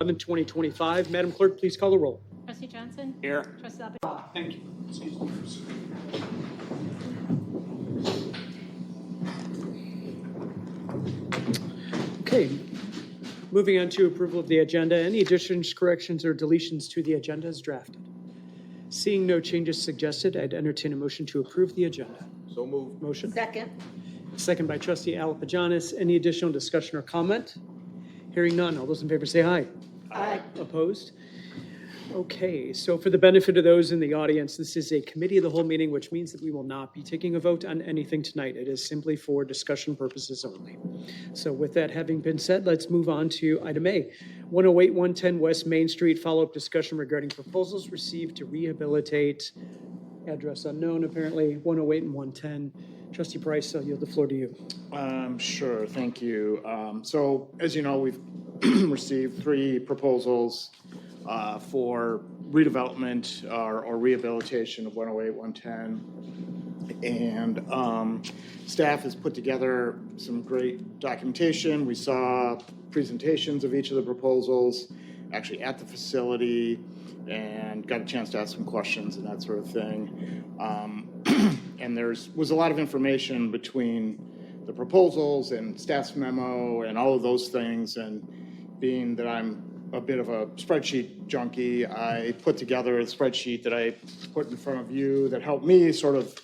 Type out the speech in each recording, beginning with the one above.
2025. Madam Clerk, please call the roll. Trustee Johnson? Here. Trustee Lapidus? Thank you. Excuse me. Okay, moving on to approval of the agenda. Any additions, corrections, or deletions to the agenda as drafted? Seeing no changes suggested, I'd entertain a motion to approve the agenda. So moved. Motion. Second. Second by Trustee Alapajanis. Any additional discussion or comment? Hearing none. All those in favor say aye. Aye. Opposed? Okay, so for the benefit of those in the audience, this is a committee of the whole meeting, which means that we will not be taking a vote on anything tonight. It is simply for discussion purposes only. So with that having been said, let's move on to item A. 108, 110 West Main Street, follow-up discussion regarding proposals received to rehabilitate, address unknown apparently, 108 and 110. Trustee Price, I'll yield the floor to you. Sure, thank you. So as you know, we've received 3 proposals for redevelopment or rehabilitation of 108, 110. And staff has put together some great documentation. We saw presentations of each of the proposals actually at the facility and got a chance to ask some questions and that sort of thing. And was a lot of information between the proposals and staff's memo and all of those things. And being that I'm a bit of a spreadsheet junkie, I put together a spreadsheet that I put in front of you that helped me sort of,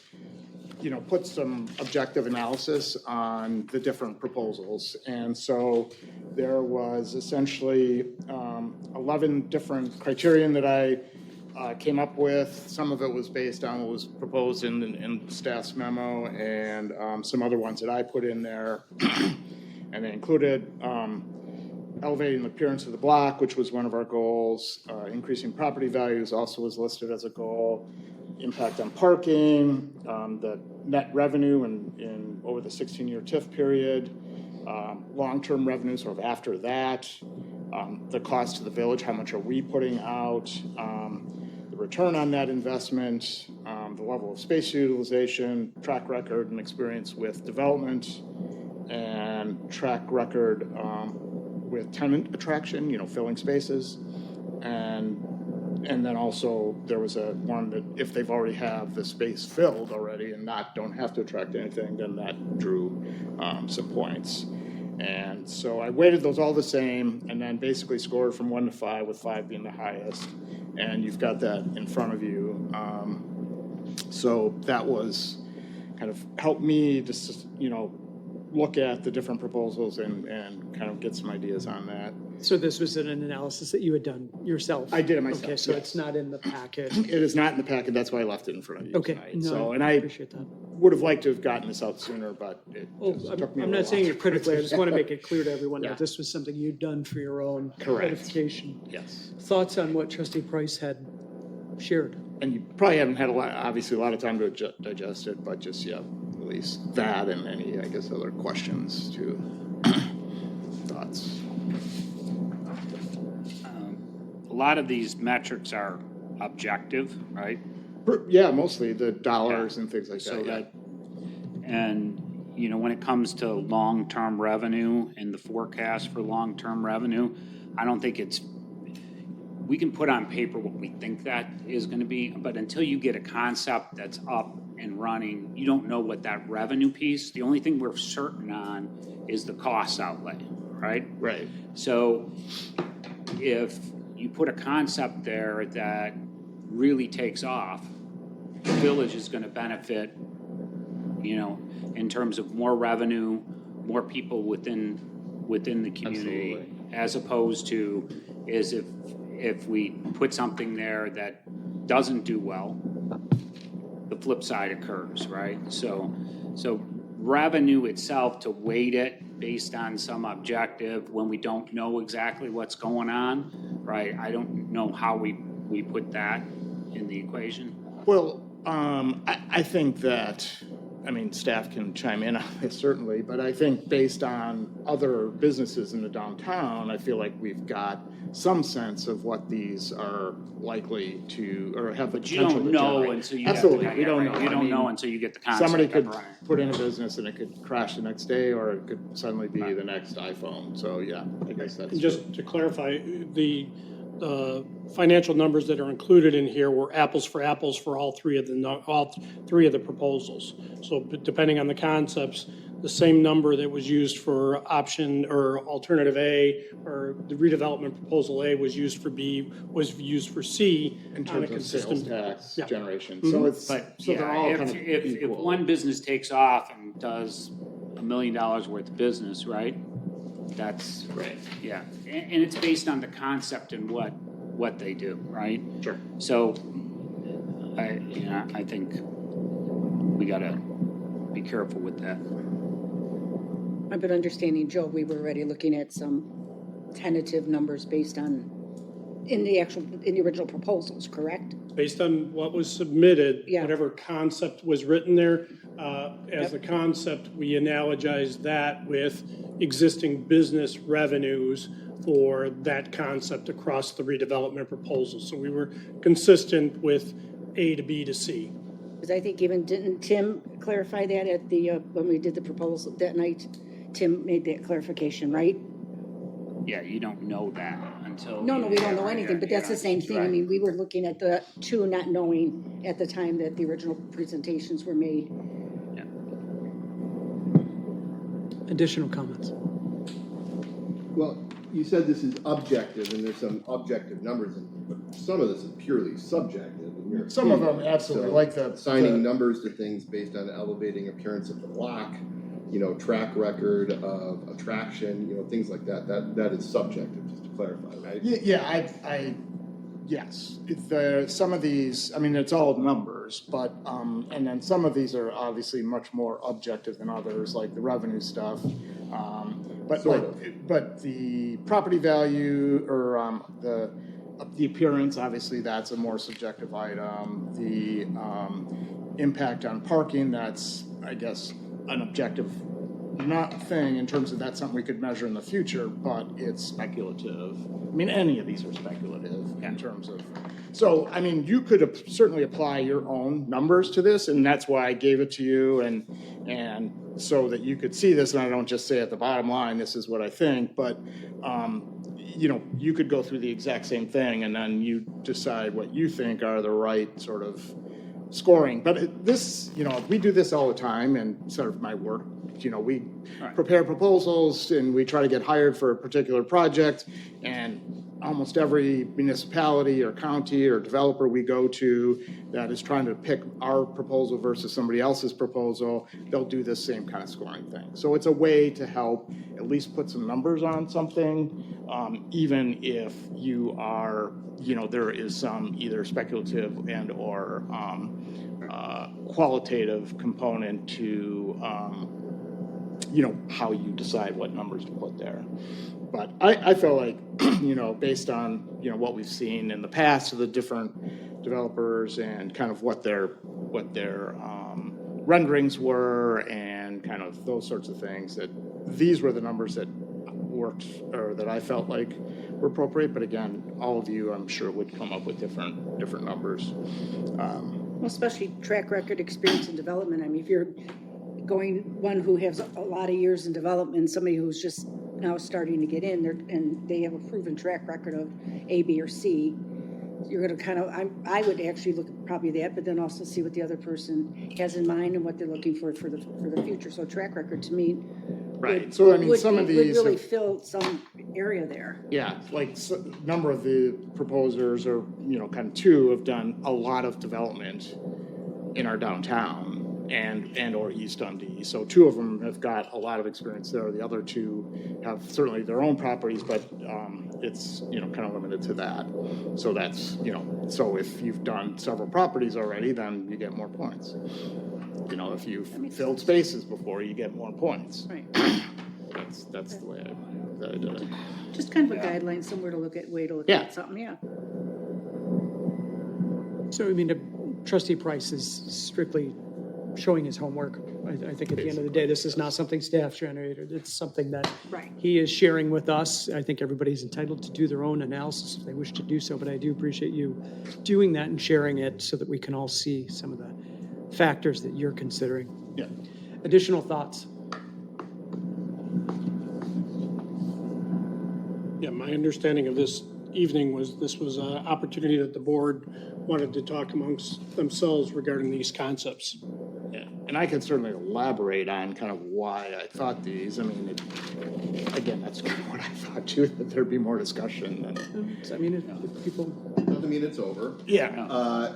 put some objective analysis on the different proposals. And so there was essentially 11 different criterion that I came up with. Some of it was based on what was proposed in staff's memo, and some other ones that I put in there. And they included elevating the appearance of the block, which was one of our goals. Increasing property values also was listed as a goal. Impact on parking, the net revenue in over the 16-year TIF period, long-term revenue sort of after that, the cost to the village, how much are we putting out, the return on that investment, the level of space utilization, track record and experience with development, and track record with tenant attraction, filling spaces. And then also there was one that if they've already have the space filled already and don't have to attract anything, then that drew some points. And so I weighted those all the same and then basically scored from 1 to 5, with 5 being the highest. And you've got that in front of you. So that was kind of helped me just, look at the different proposals and kind of get some ideas on that. So this was an analysis that you had done yourself? I did it myself. Okay, so yes. It's not in the packet. It is not in the packet. That's why I left it in front of you Okay, tonight. no, And I I appreciate that. would have liked to have gotten this out sooner, but it just took me a I'm little not saying while. it critically, I just want to make it clear to everyone Yeah. that this was something you'd done for your own Correct. edification. Yes. Thoughts on what Trustee Price had shared? And you probably haven't had obviously a lot of time to digest it, but just, at least that and any, I guess, other questions too. Thoughts? A lot of these metrics are objective, right? Yeah, mostly the dollars and things like So that. and when it comes to long-term revenue and the forecast for long-term revenue, I don't think we can put on paper what we think that is going to be, but until you get a concept that's up and running, you don't know what that revenue piece, the only thing we're certain on is the cost outlay, right? Right. So if you put a concept there that really takes off, the village is going to benefit, in terms of more revenue, more people within the community, Absolutely. as opposed to is if we put something there that doesn't do well, the flip side occurs, right? So revenue itself, to weight it based on some objective when we don't know exactly what's going on, right? I don't know how we put that in the equation. Well, I think that I mean, staff can chime in on this certainly, but I think based on other businesses in the downtown, I feel like we've got some sense of what these are likely to, or have the But you potential don't to know generate. until you. Absolutely, get we don't right. know. You I don't mean, know until you get the concept somebody up could running. put in a business and it could crash the next day, or it could suddenly be the next iPhone. So, yeah, I guess that's. And just to clarify, the financial numbers that are included in here were apples for all three of the proposals. So depending on the concepts, the same number that was used for option or alternative A, or the redevelopment proposal A was used for B, was used for C. In on a terms of consistent- sales tax Yeah. generation. So it's, But so they're all yeah, kind of if equal. one business takes off and does $1 million worth of business, right? That's, Right. yeah, and it's based on the concept and what they do, right? Sure. So, I think we gotta be careful with that. I've been understanding, Joe, we were already looking at some tentative numbers based on, in the original proposals, correct? Based on what was submitted, Yeah. whatever concept was written there, as the concept, we analogized that with existing business revenues for that concept across the redevelopment proposal. So we were consistent with A to B to C. Because I think even, didn't Tim clarify that at the, when we did the proposal that night? Tim made that clarification, right? Yeah, you don't know that until. No, we don't know Yeah, anything, but that's the same thing. I right. mean, we were looking at the two not knowing at the time that the original presentations were made. Additional comments? Well, you said this is objective, and there's some objective numbers, but some of this is purely subjective. In your Some of opinion. them, absolutely, So like the. assigning numbers to things based on elevating appearance of the block, track record of attraction, things like that. That is subjective, just to clarify, right? Yeah, yes. Some of these, I mean, it's all numbers, but, and then some of these are obviously much more objective than others, like the revenue stuff. But Sort but the property value or, the appearance, obviously, that's a more subjective item. The, impact on parking, that's, I guess, an objective not thing in terms of that's something we could measure in the future, but it's speculative. I mean, any of these are speculative in terms of, so, I mean, you could certainly apply your own numbers to this, and that's why I gave it to you, and so that you could see this, and I don't just say at the bottom line, this is what I think, but, you could go through the exact same thing, and then you decide what you think are the right sort of scoring. But this, we do this all the time, and sort of my work, we prepare proposals and we try to get hired for a particular project, and almost every municipality or county or developer we go to that is trying to pick our proposal versus somebody else's proposal, they'll do this same kind of scoring thing. So it's a way to help at least put some numbers on something, even if you are, there is some either speculative and or qualitative component to how you decide what numbers to put there. But I feel like, based on, what we've seen in the past of the different developers and kind of what their renderings were and kind of those sorts of things, that these were the numbers that worked or that I felt like were appropriate. But again, all of you, I'm sure, would come up with different numbers. Well, especially track record, experience, and development. I mean, if you're going one who has a lot of years in development, somebody who's just now starting to get in there, and they have a proven track record of A, B, or C, you're going to kind of, I would actually look at probably that, but then also see what the other person has in mind and what they're looking for the future. So track record to me, Right. So I mean, some of would these really fill some area there. Yeah, like a number of the proposers, or kind of two, have done a lot of development in our downtown and or East Dundee. So two of them have got a lot of experience there. The other two have certainly their own properties, but it's kind of limited to that. So that's so if you've done several properties already, then you get more points. If you've filled spaces before, you get more points. Right. That's the way I did it. Just kind of a guideline, somewhere to look at, way to look Yeah. at something, yeah. So, I mean, Trustee Price is strictly showing his homework. I think at the end of the day, this is not something staff generated. It's something that Right. he is sharing with us. I think everybody's entitled to do their own analysis if they wish to do so, but I do appreciate you doing that and sharing it so that we can all see some of the factors that you're considering. Yeah. Additional thoughts? Yeah, my understanding of this evening was this was an opportunity that the board wanted to talk amongst themselves regarding these concepts. Yeah, and I can certainly elaborate on kind of why I thought these. I mean, again, that's kind of what I thought too, that there'd be more discussion than. I mean, if people, Doesn't mean it's over. Yeah.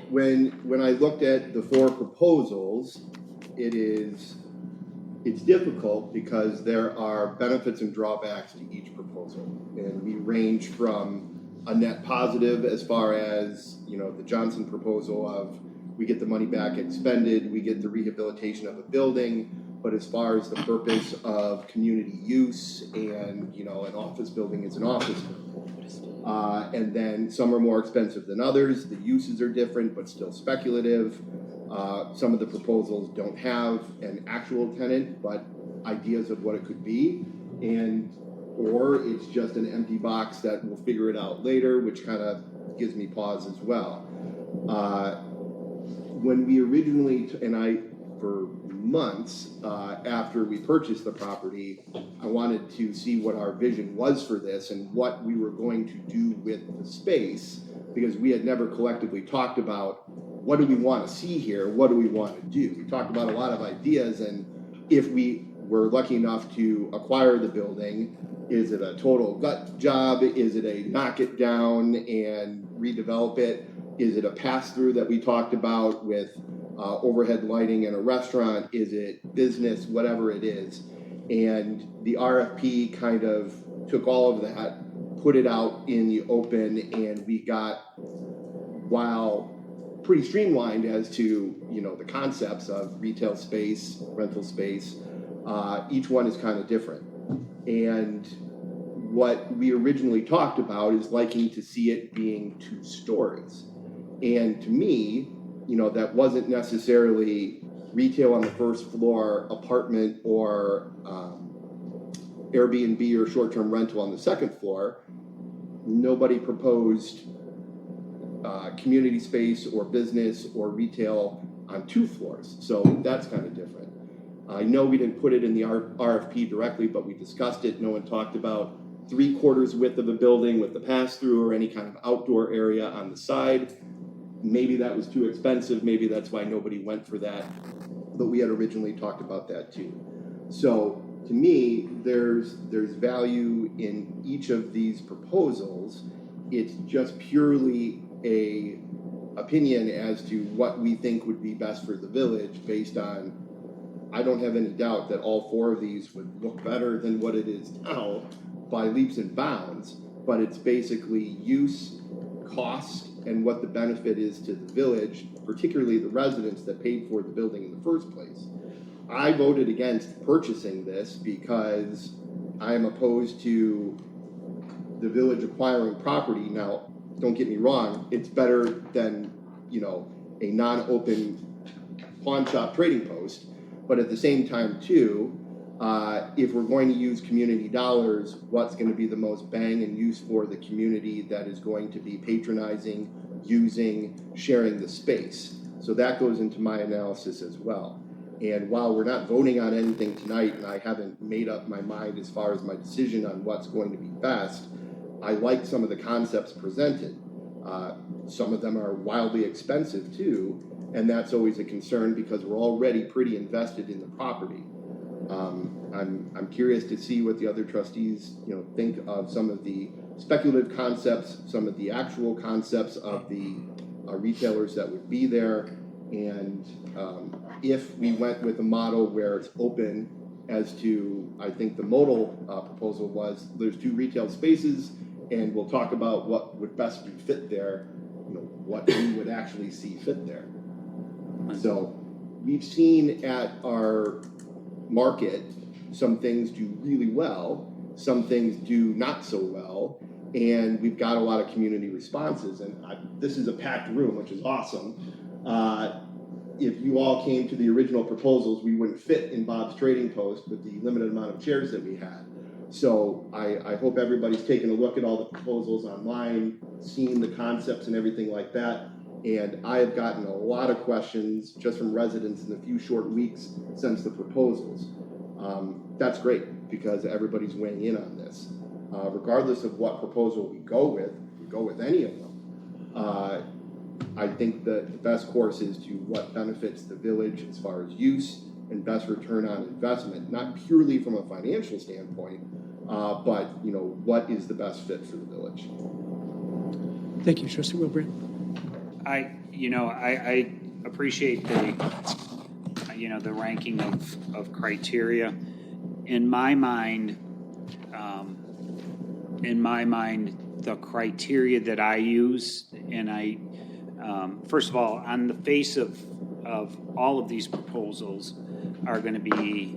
When I looked at the 4 proposals, it's difficult because there are benefits and drawbacks to each proposal. And we range from a net positive as far as, the Johnson proposal of we get the money back expended, we get the rehabilitation of a building, but as far as the purpose of community use and, an office building is an office building. And then some are more expensive than others, the uses are different, but still speculative. Some of the proposals don't have an actual tenant, but ideas of what it could be, or it's just an empty box that we'll figure it out later, which kind of gives me pause as well. When we originally, for months after we purchased the property, I wanted to see what our vision was for this and what we were going to do with the space, because we had never collectively talked about what do we want to see here, what do we want to do. We talked about a lot of ideas, and if we were lucky enough to acquire the building, is it a total gut job? Is it a knock it down and redevelop it? Is it a pass-through that we talked about with overhead lighting in a restaurant? Is it business? Whatever it is. And the RFP kind of took all of that, put it out in the open, and we got, while pretty streamlined as to, the concepts of retail space, rental space, each one is kind of different. And what we originally talked about is liking to see it being 2 stories. And to me, that wasn't necessarily retail on the first floor, apartment or Airbnb or short-term rental on the second floor. Nobody proposed community space or business or retail on 2 floors. So that's kind of different. I know we didn't put it in the RFP directly, but we discussed it. No one talked about 3/4 width of a building with the pass-through or any kind of outdoor area on the side. Maybe that was too expensive. Maybe that's why nobody went for that. But we had originally talked about that too. So to me, there's value in each of these proposals. It's just purely a opinion as to what we think would be best for the village based on, I don't have any doubt that all 4 of these would look better than what it is now by leaps and bounds, but it's basically use, cost, and what the benefit is to the village, particularly the residents that paid for the building in the first place. I voted against purchasing this because I am opposed to the village acquiring property. Now, don't get me wrong, it's better than, a non-open pawn shop trading post, but at the same time too, if we're going to use community dollars, what's going to be the most bang and use for the community that is going to be patronizing, using, sharing the space? So that goes into my analysis as well. And while we're not voting on anything tonight, and I haven't made up my mind as far as my decision on what's going to be best, I like some of the concepts presented. Some of them are wildly expensive too, and that's always a concern because we're already pretty invested in the property. I'm curious to see what the other trustees, think of some of the speculative concepts, some of the actual concepts of the retailers that would be there, and if we went with a model where it's open as to, I think the modal proposal was, there's 2 retail spaces, and we'll talk about what would best be fit there, what we would actually see fit there. So we've seen at our market some things do really well, some things do not so well, and we've got a lot of community responses. And this is a packed room, which is awesome. if you all came to the original proposals, we wouldn't fit in Bob's Trading Post with the limited amount of chairs that we had. So I hope everybody's taken a look at all the proposals online, seen the concepts and everything like that. And I have gotten a lot of questions just from residents in the few short weeks since the proposals. That's great because everybody's weighing in on this. Regardless of what proposal we go with any of them. I think the best course is to what benefits the village as far as use and best return on investment, not purely from a financial standpoint, but what is the best fit for the village. Thank you, Trustee Wilbrand. I appreciate the ranking of criteria. In my mind, the criteria that I use, and first of all, on the face of all of these proposals are going to be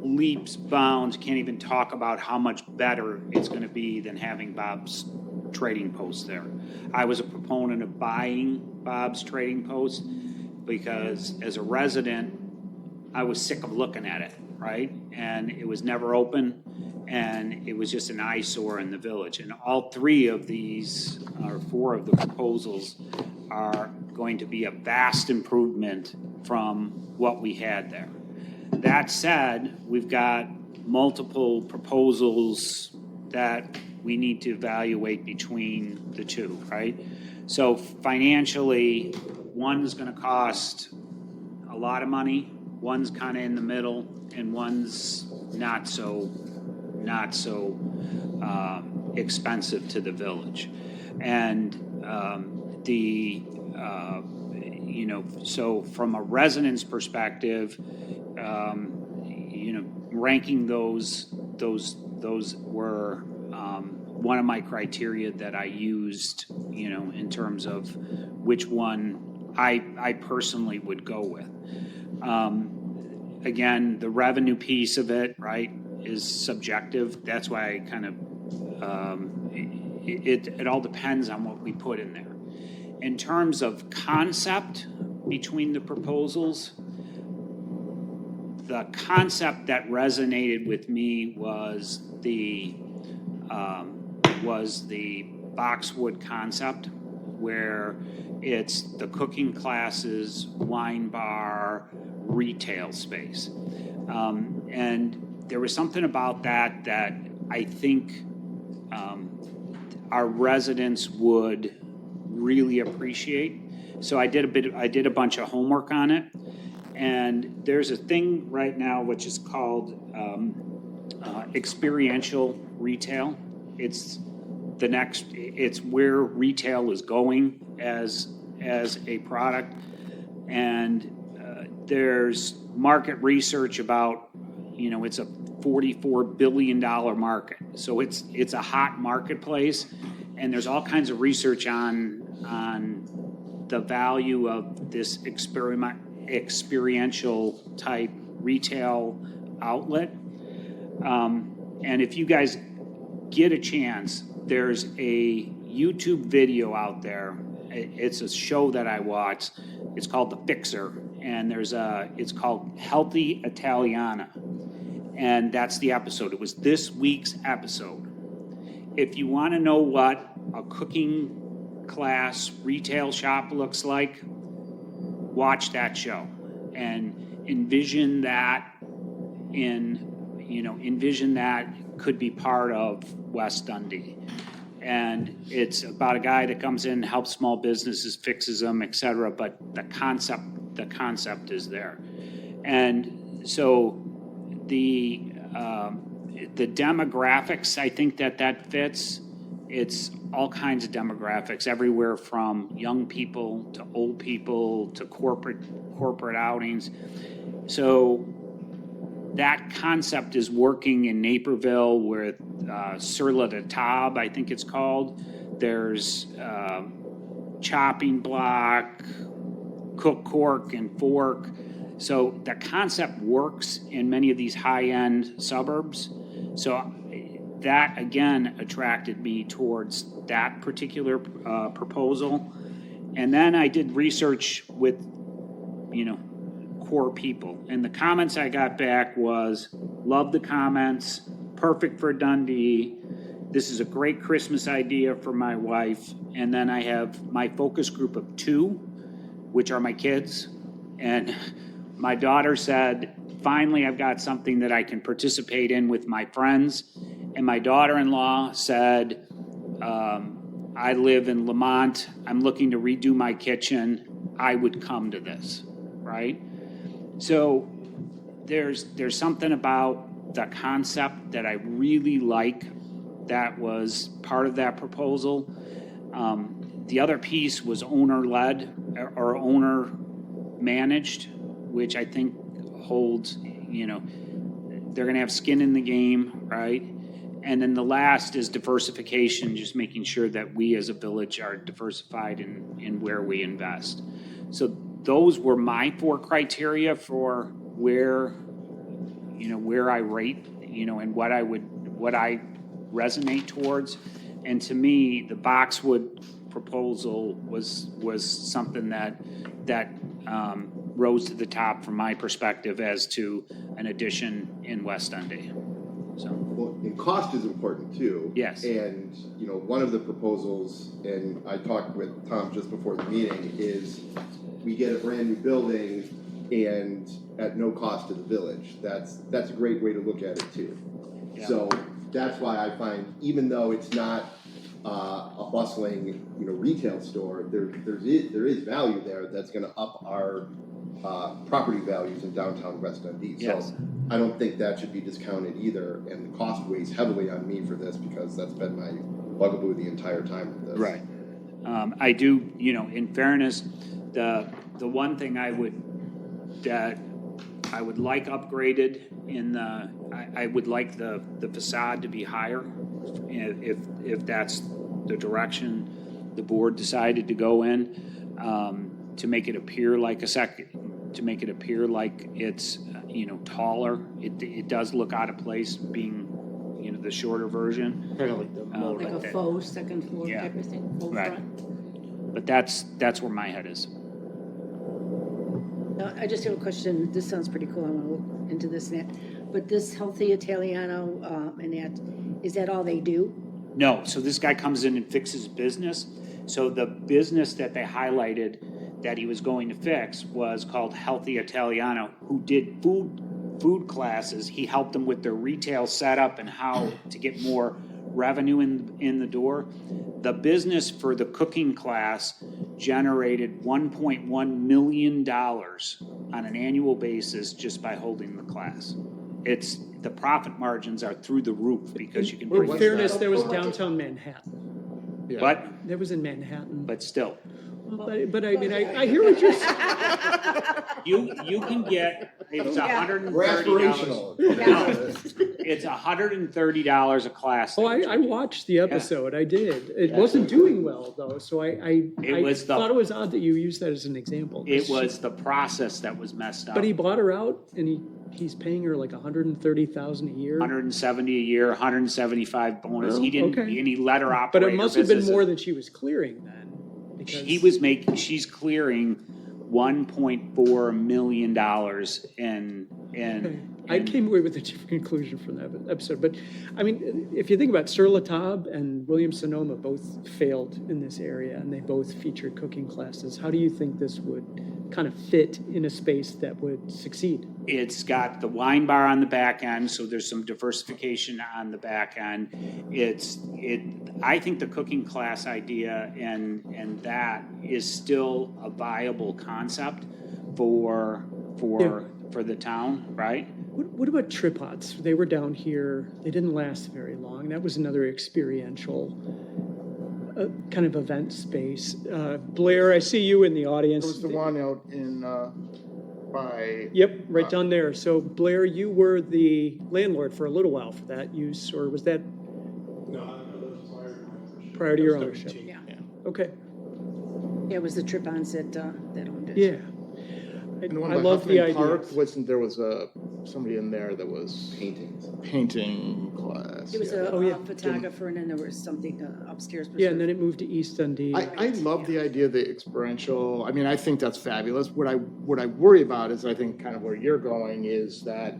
leaps, bounds, can't even talk about how much better it's going to be than having Bob's Trading Post there. I was a proponent of buying Bob's Trading Post because as a resident, I was sick of looking at it, right? And it was never open, and it was just an eyesore in the village. And all three of these, or four of the proposals, are going to be a vast improvement from what we had there. That said, we've got multiple proposals that we need to evaluate between the two, right? So financially, one's going to cost a lot of money, one's kind of in the middle, and one's not so expensive to the village. And so from a resident's perspective, ranking those were one of my criteria that I used, in terms of which one I personally would go with. Again, the revenue piece of it, right, is subjective. That's why I kind of, it all depends on what we put in there. In terms of concept between the proposals, the concept that resonated with me was the boxwood concept, where it's the cooking classes, wine bar, retail space. And there was something about that I think our residents would really appreciate. So I did a bunch of homework on it. And there's a thing right now which is called experiential retail. It's where retail is going as a product. And there's market research about, it's a $44 billion market. So it's a hot marketplace. And there's all kinds of research on the value of this experiential type retail outlet. And if you guys get a chance, there's a YouTube video out there. It's a show that I watched. It's called The Fixer, and it's called Healthy Italiana. And that's the episode. It was this week's episode. If you want to know what a cooking class retail shop looks like, watch that show and envision that could be part of West Dundee. And it's about a guy that comes in, helps small businesses, fixes them, et cetera, but the concept is there. And so the demographics, I think that fits. It's all kinds of demographics, everywhere from young people to old people to corporate outings. So that concept is working in Naperville with Sur La Table, I think it's called. There's chopping block, cook, cork, and fork. So the concept works in many of these high-end suburbs. So that, again, attracted me towards that particular proposal. And then I did research with core people. And the comments I got back was, love the comments, perfect for Dundee. This is a great Christmas idea for my wife. And then I have my focus group of 2, which are my kids. And my daughter said, finally, I've got something that I can participate in with my friends. And my daughter-in-law said, I live in Lamont. I'm looking to redo my kitchen. I would come to this, right? So there's something about the concept that I really like that was part of that proposal. The other piece was owner-led or owner-managed, which I think holds, they're going to have skin in the game, right? And then the last is diversification, just making sure that we as a village are diversified in where we invest. So those were my 4 criteria for where I rate, and what I resonate towards. And to me, the Boxwood proposal was something that rose to the top from my perspective as to an addition in West Dundee. So, Well, and cost is important too. Yes. And, one of the proposals, and I talked with Tom just before the meeting, is we get a brand new building and at no cost to the village. That's a great way to look at it too. Yeah. So that's why I find, even though it's not a bustling, retail store, there is value there that's gonna up our property values in downtown West Dundee. Yes. So I don't think that should be discounted either, and the cost weighs heavily on me for this because that's been my bugaboo the entire time with this. right. I do, in fairness, the one thing I would like upgraded I would like the facade to be higher, if that's the direction the board decided to go in, to make it appear like it's taller. It does look out of place being the shorter version. Kind of like the motor. Like a faux second floor Yeah. type of thing, faux Right. front. But that's where my head is. I just have a question. This sounds pretty cool. I want to look into this and that. But this Healthy Italiano, and that, is that all they do? No, so this guy comes in and fixes business. So the business that they highlighted that he was going to fix was called Healthy Italiano, who did food classes. He helped them with their retail setup and how to get more revenue in the door. The business for the cooking class generated $1.1 million on an annual basis just by holding the class. The profit margins are through the roof because you can bring. In fairness, there was downtown Manhattan. But That was in Manhattan. still, But I mean, I hear what you're saying. you can get, it's Yeah. $130. We're aspirational. It's $130 a class. Oh, I watched the episode. I did. It wasn't doing well though, so I was the- thought it was odd that you used that as an example. It was the process that was messed up. But he bought her out, and he's paying her like $130,000 a year. 170 a year, 175 bonus. Well, He didn't, okay. and he let her operate But it her must have been business. more than she was clearing then. Because She's clearing $1.4 million I came away with a different conclusion from that episode. But I mean, if you think about it, Sur La Table and Williams Sonoma both failed in this area, and they both featured cooking classes. How do you think this would kind of fit in a space that would succeed? It's got the wine bar on the back end, so there's some diversification on the back end. I think the cooking class idea and that is still a viable concept for the town, right? What about tripods? They were down here. They didn't last very long. That was another experiential kind of event space. Blair, I see you in the audience. It was the one out in, by. Yep, right down there. So Blair, you were the landlord for a little while for that use, or was that prior to your ownership? Yeah. Okay, Yeah, it was the Trip-Ons that owned it. yeah. And the one I by love the Huffman idea. Park, wasn't, there was somebody in there that was Paintings. painting class. There was yeah. a photographer and then there was something upstairs. Yeah, and then it moved to East Dundee. I love the idea of the experiential. I mean, I think that's fabulous. What I worry about is, I think kind of where you're going is that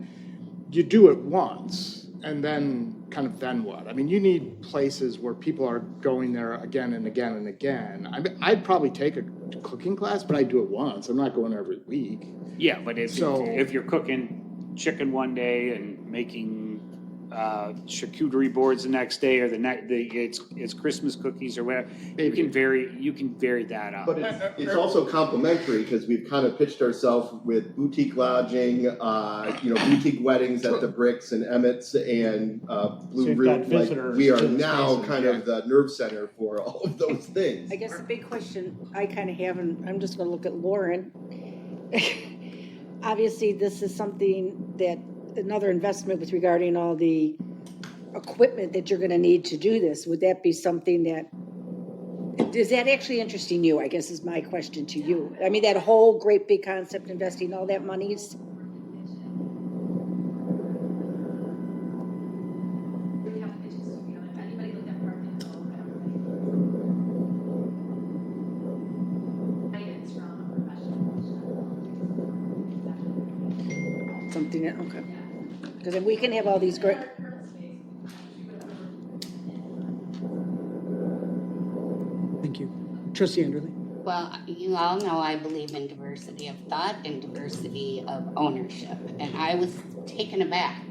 you do it once and then then what? I mean, you need places where people are going there again and again and again. I'd probably take a cooking class, but I'd do it once. I'm not going every week. Yeah, but if So- you're cooking chicken one day and making charcuterie boards the next day, or it's Christmas cookies or whatever, you can vary that up. But it's also complementary because we've kind of pitched ourselves with boutique lodging, boutique weddings at the Bricks and Emmett's and Blue So you've got Root. Like, visitors we are to the now spaces, kind yeah. of the nerve center for all of those things. I guess the big question I kind of have, and I'm just going to look at Lauren. Obviously, this is something that, another investment with regarding all the equipment that you're going to need to do this. Would that be something that, is that actually interesting you, I guess is my question to you? I mean, that whole great big concept, investing all that monies? We have pitches, if anybody looked at Park guidance from a professional. Something that, okay. Because then we can have all these great, Thank you. Trustee Anderle? Well, you all know I believe in diversity of thought and diversity of ownership. And I was taken aback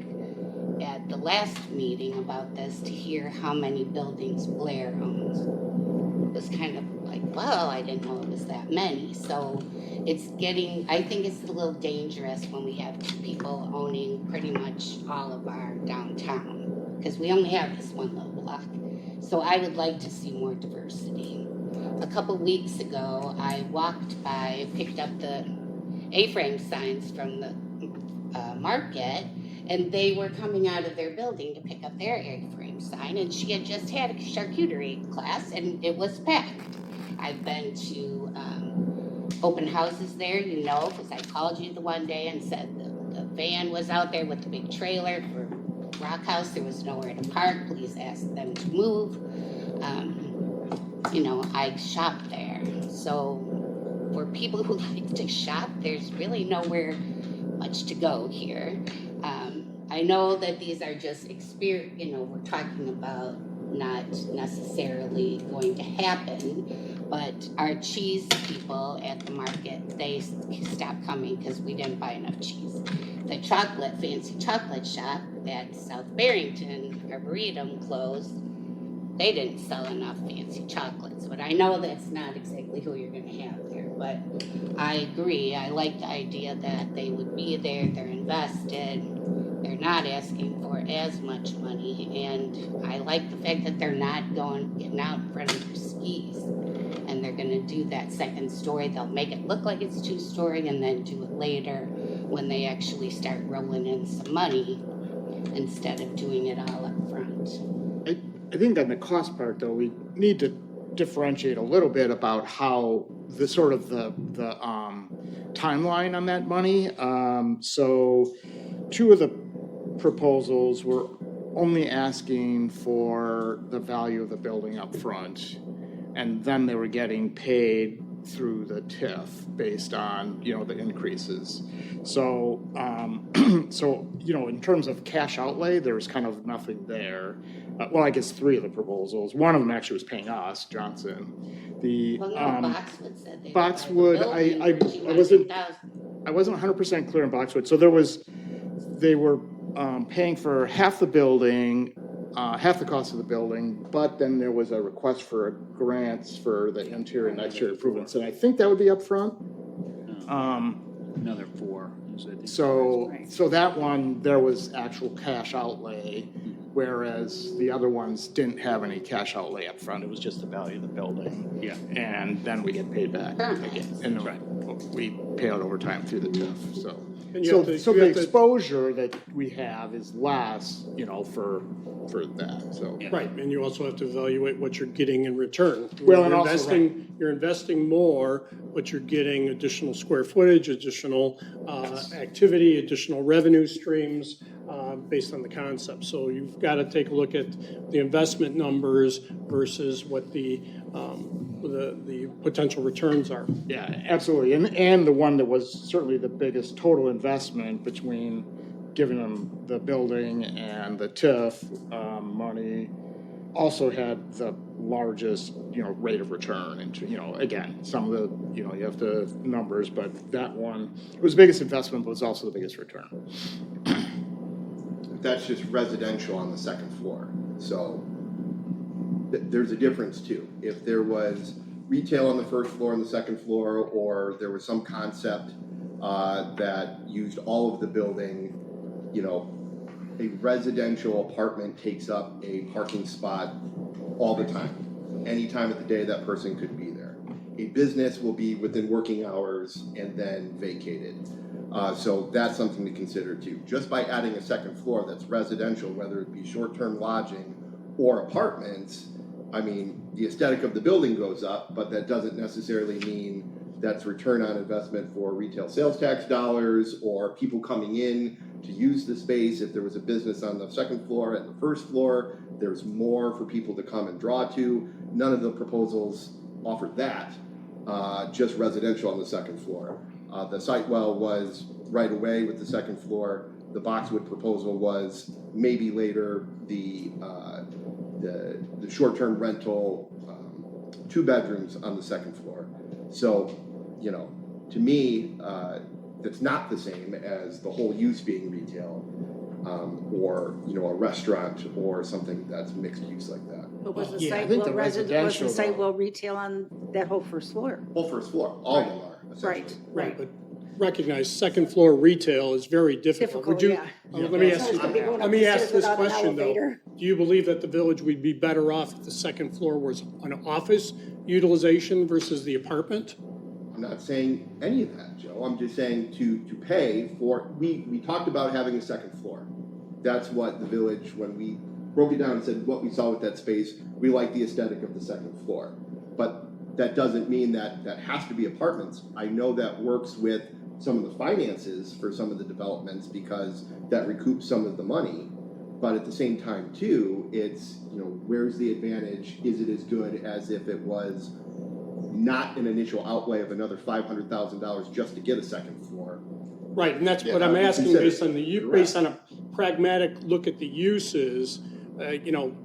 at the last meeting about this to hear how many buildings Blair owns. It was kind of like, well, I didn't know it was that many. So it's getting, I think it's a little dangerous when we have two people owning pretty much all of our downtown, because we only have this one little block. So I would like to see more diversity. A couple weeks ago, I walked by, picked up the A-frame signs from the market, and they were coming out of their building to pick up their A-frame sign, and she had just had a charcuterie class, and it was packed. I've been to open houses there, because I called you the one day and said the van was out there with the big trailer for Rock House. There was nowhere to park. Please ask them to move. I shop there. So for people who like to shop, there's really nowhere much to go here. I know that these are just we're talking about not necessarily going to happen, but our cheese people at the market, they stopped coming because we didn't buy enough cheese. The fancy chocolate shop at South Barrington, Arboretum, closed. They didn't sell enough fancy chocolates, but I know that's not exactly who you're going to have there. But I agree. I like the idea that they would be there, they're invested, they're not asking for as much money, and I like the fact that they're not getting out in front of their skis, and they're going to do that second story. They'll make it look like it's two-story and then do it later when they actually start rolling in some money instead of doing it all up front. I think on the cost part, though, we need to differentiate a little bit about how the sort of the timeline on that money. So two of the proposals were only asking for the value of the building up front, and then they were getting paid through the TIF based on, the increases. So, in terms of cash outlay, there was kind of nothing there. Well, I guess three of the proposals. One of them actually was paying us, Johnson. Well, no, Boxwood said they would Boxwood, buy the building for I wasn't 100% clear on Boxwood. So they were paying for half the building, half the cost of the building, but then there was a request for grants for the interior and exterior improvements, and I think that would be upfront. Another 4. So that one, there was actual cash outlay, whereas the other ones didn't have any cash outlay up front. It was just the value of the building. Yeah. And then we get paid back again. And we pay out over time through the TIF, so. And you So have to- so you the have to- exposure that we have is less, for that, so. Right, and you also have to evaluate what you're getting in return. Well, and also, You're investing more, but you're getting additional square footage, additional activity, additional revenue streams. based on the concept. So you've got to take a look at the investment numbers versus what the potential returns are. Yeah, absolutely. And the one that was certainly the biggest total investment between giving them the building and the TIF money also had the largest, rate of return. And, again, some of the, you have the numbers, but that one, it was the biggest investment, but was also the biggest return. That's just residential on the second floor. So there's a difference too. If there was retail on the first floor and the second floor, or there was some concept that used all of the building, a residential apartment takes up a parking spot all the time. Any time of the day that person could be there. A business will be within working hours and then vacated. So that's something to consider too. Just by adding a second floor that's residential, whether it be short-term lodging or apartments, I mean, the aesthetic of the building goes up, but that doesn't necessarily mean that's return on investment for retail sales tax dollars or people coming in to use the space. If there was a business on the second floor and the first floor, there's more for people to come and draw to. None of the proposals offered that, just residential on the second floor. The Sitewell was right away with the second floor. The Boxwood proposal was maybe later. The short-term rental, 2 bedrooms on the second floor. So, to me, that's not the same as the whole use being retail, or a restaurant or something that's mixed use like that. But was the Yeah, I think the residential, though- Sitewell retail on that whole first floor? Whole first floor, all of them are essentially. Right. But recognize second floor retail is very difficult. Would you? Yeah. Let me ask you, Someone's gonna be going up let me the ask stairs this without an question though. elevator. Do you believe that the village would be better off if the second floor was an office utilization versus the apartment? I'm not saying any of that, Joe. I'm just saying to pay for, we talked about having a second floor. That's what the village, when we broke it down and said what we saw with that space, we like the aesthetic of the second floor. But that doesn't mean that has to be apartments. I know that works with some of the finances for some of the developments because that recoups some of the money. But at the same time too, it's, where's the advantage? Is it as good as if it was not an initial outlay of another $500,000 just to get a second floor? Right, and that's Yeah, what I'm that would be asking considered. based on Correct. based on a pragmatic look at the uses.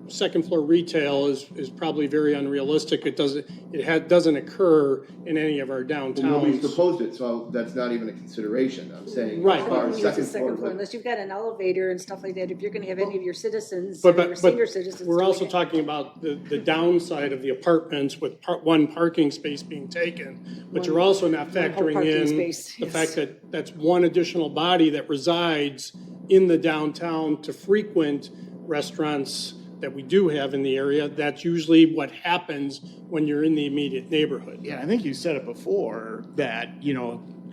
Second floor retail is probably very unrealistic. It doesn't occur in any of our Well, nobody's downtowns. proposed it, so that's not even a consideration. I'm saying Right. as I far wouldn't as use the second floor. unless you've got an elevator and stuff like that. If you're gonna have any of your citizens, But, or your but, senior but citizens. we're doing also it. talking about the downside of the apartments with one parking space being taken. But you're also not One whole factoring parking in space, the yes. fact that that's one additional body that resides in the downtown to frequent restaurants that we do have in the area. That's usually what happens when you're in the immediate neighborhood. Yeah, I think you said it before that,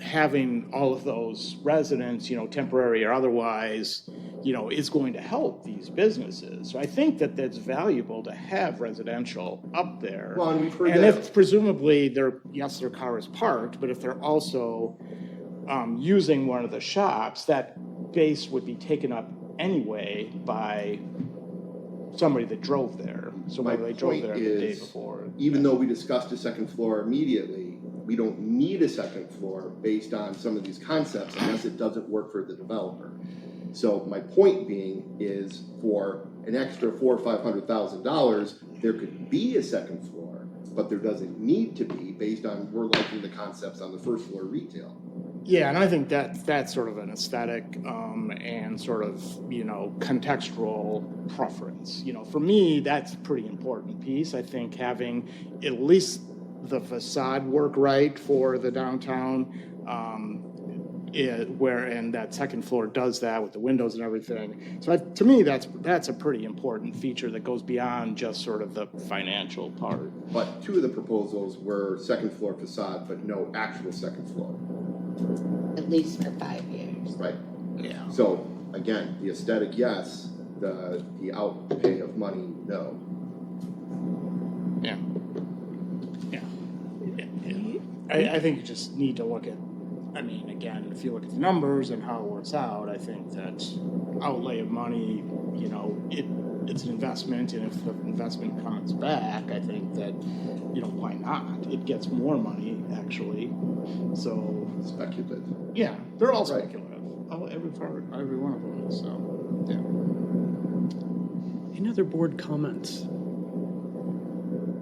having all of those residents, temporary or otherwise, is going to help these businesses. So I think that that's valuable to have residential up there. Well, and we've heard And that. if presumably their car is parked, but if they're also using one of the shops, that base would be taken up anyway by somebody that drove there. So My maybe they drove point there the day is, before. even though we discussed a second floor immediately, we don't need a second floor based on some of these concepts unless it doesn't work for the developer. So my point being is for an extra $400,000 or $500,000, there could be a second floor, but there doesn't need to be based on we're liking the concepts on the first floor retail. Yeah, and I think that's sort of an aesthetic and sort of, contextual preference. For me, that's a pretty important piece. I think having at least the facade work right for the downtown, and that second floor does that with the windows and everything. So to me, that's a pretty important feature that goes beyond just sort of the financial part. But 2 of the proposals were second floor facade, but no actual second floor, At least for 5 years. right? Yeah. So again, the aesthetic, yes, the outpay of money, no. Yeah. I think you just need to look at I mean, again, if you look at the numbers and how it works out, I think that outlay of money, you know, it's an investment, and if the investment comes back, I think that, you know, why not? It gets more money, actually, so, Speculative. yeah, they're all Right. speculative. Every one of them, so, yeah. Any other board comments?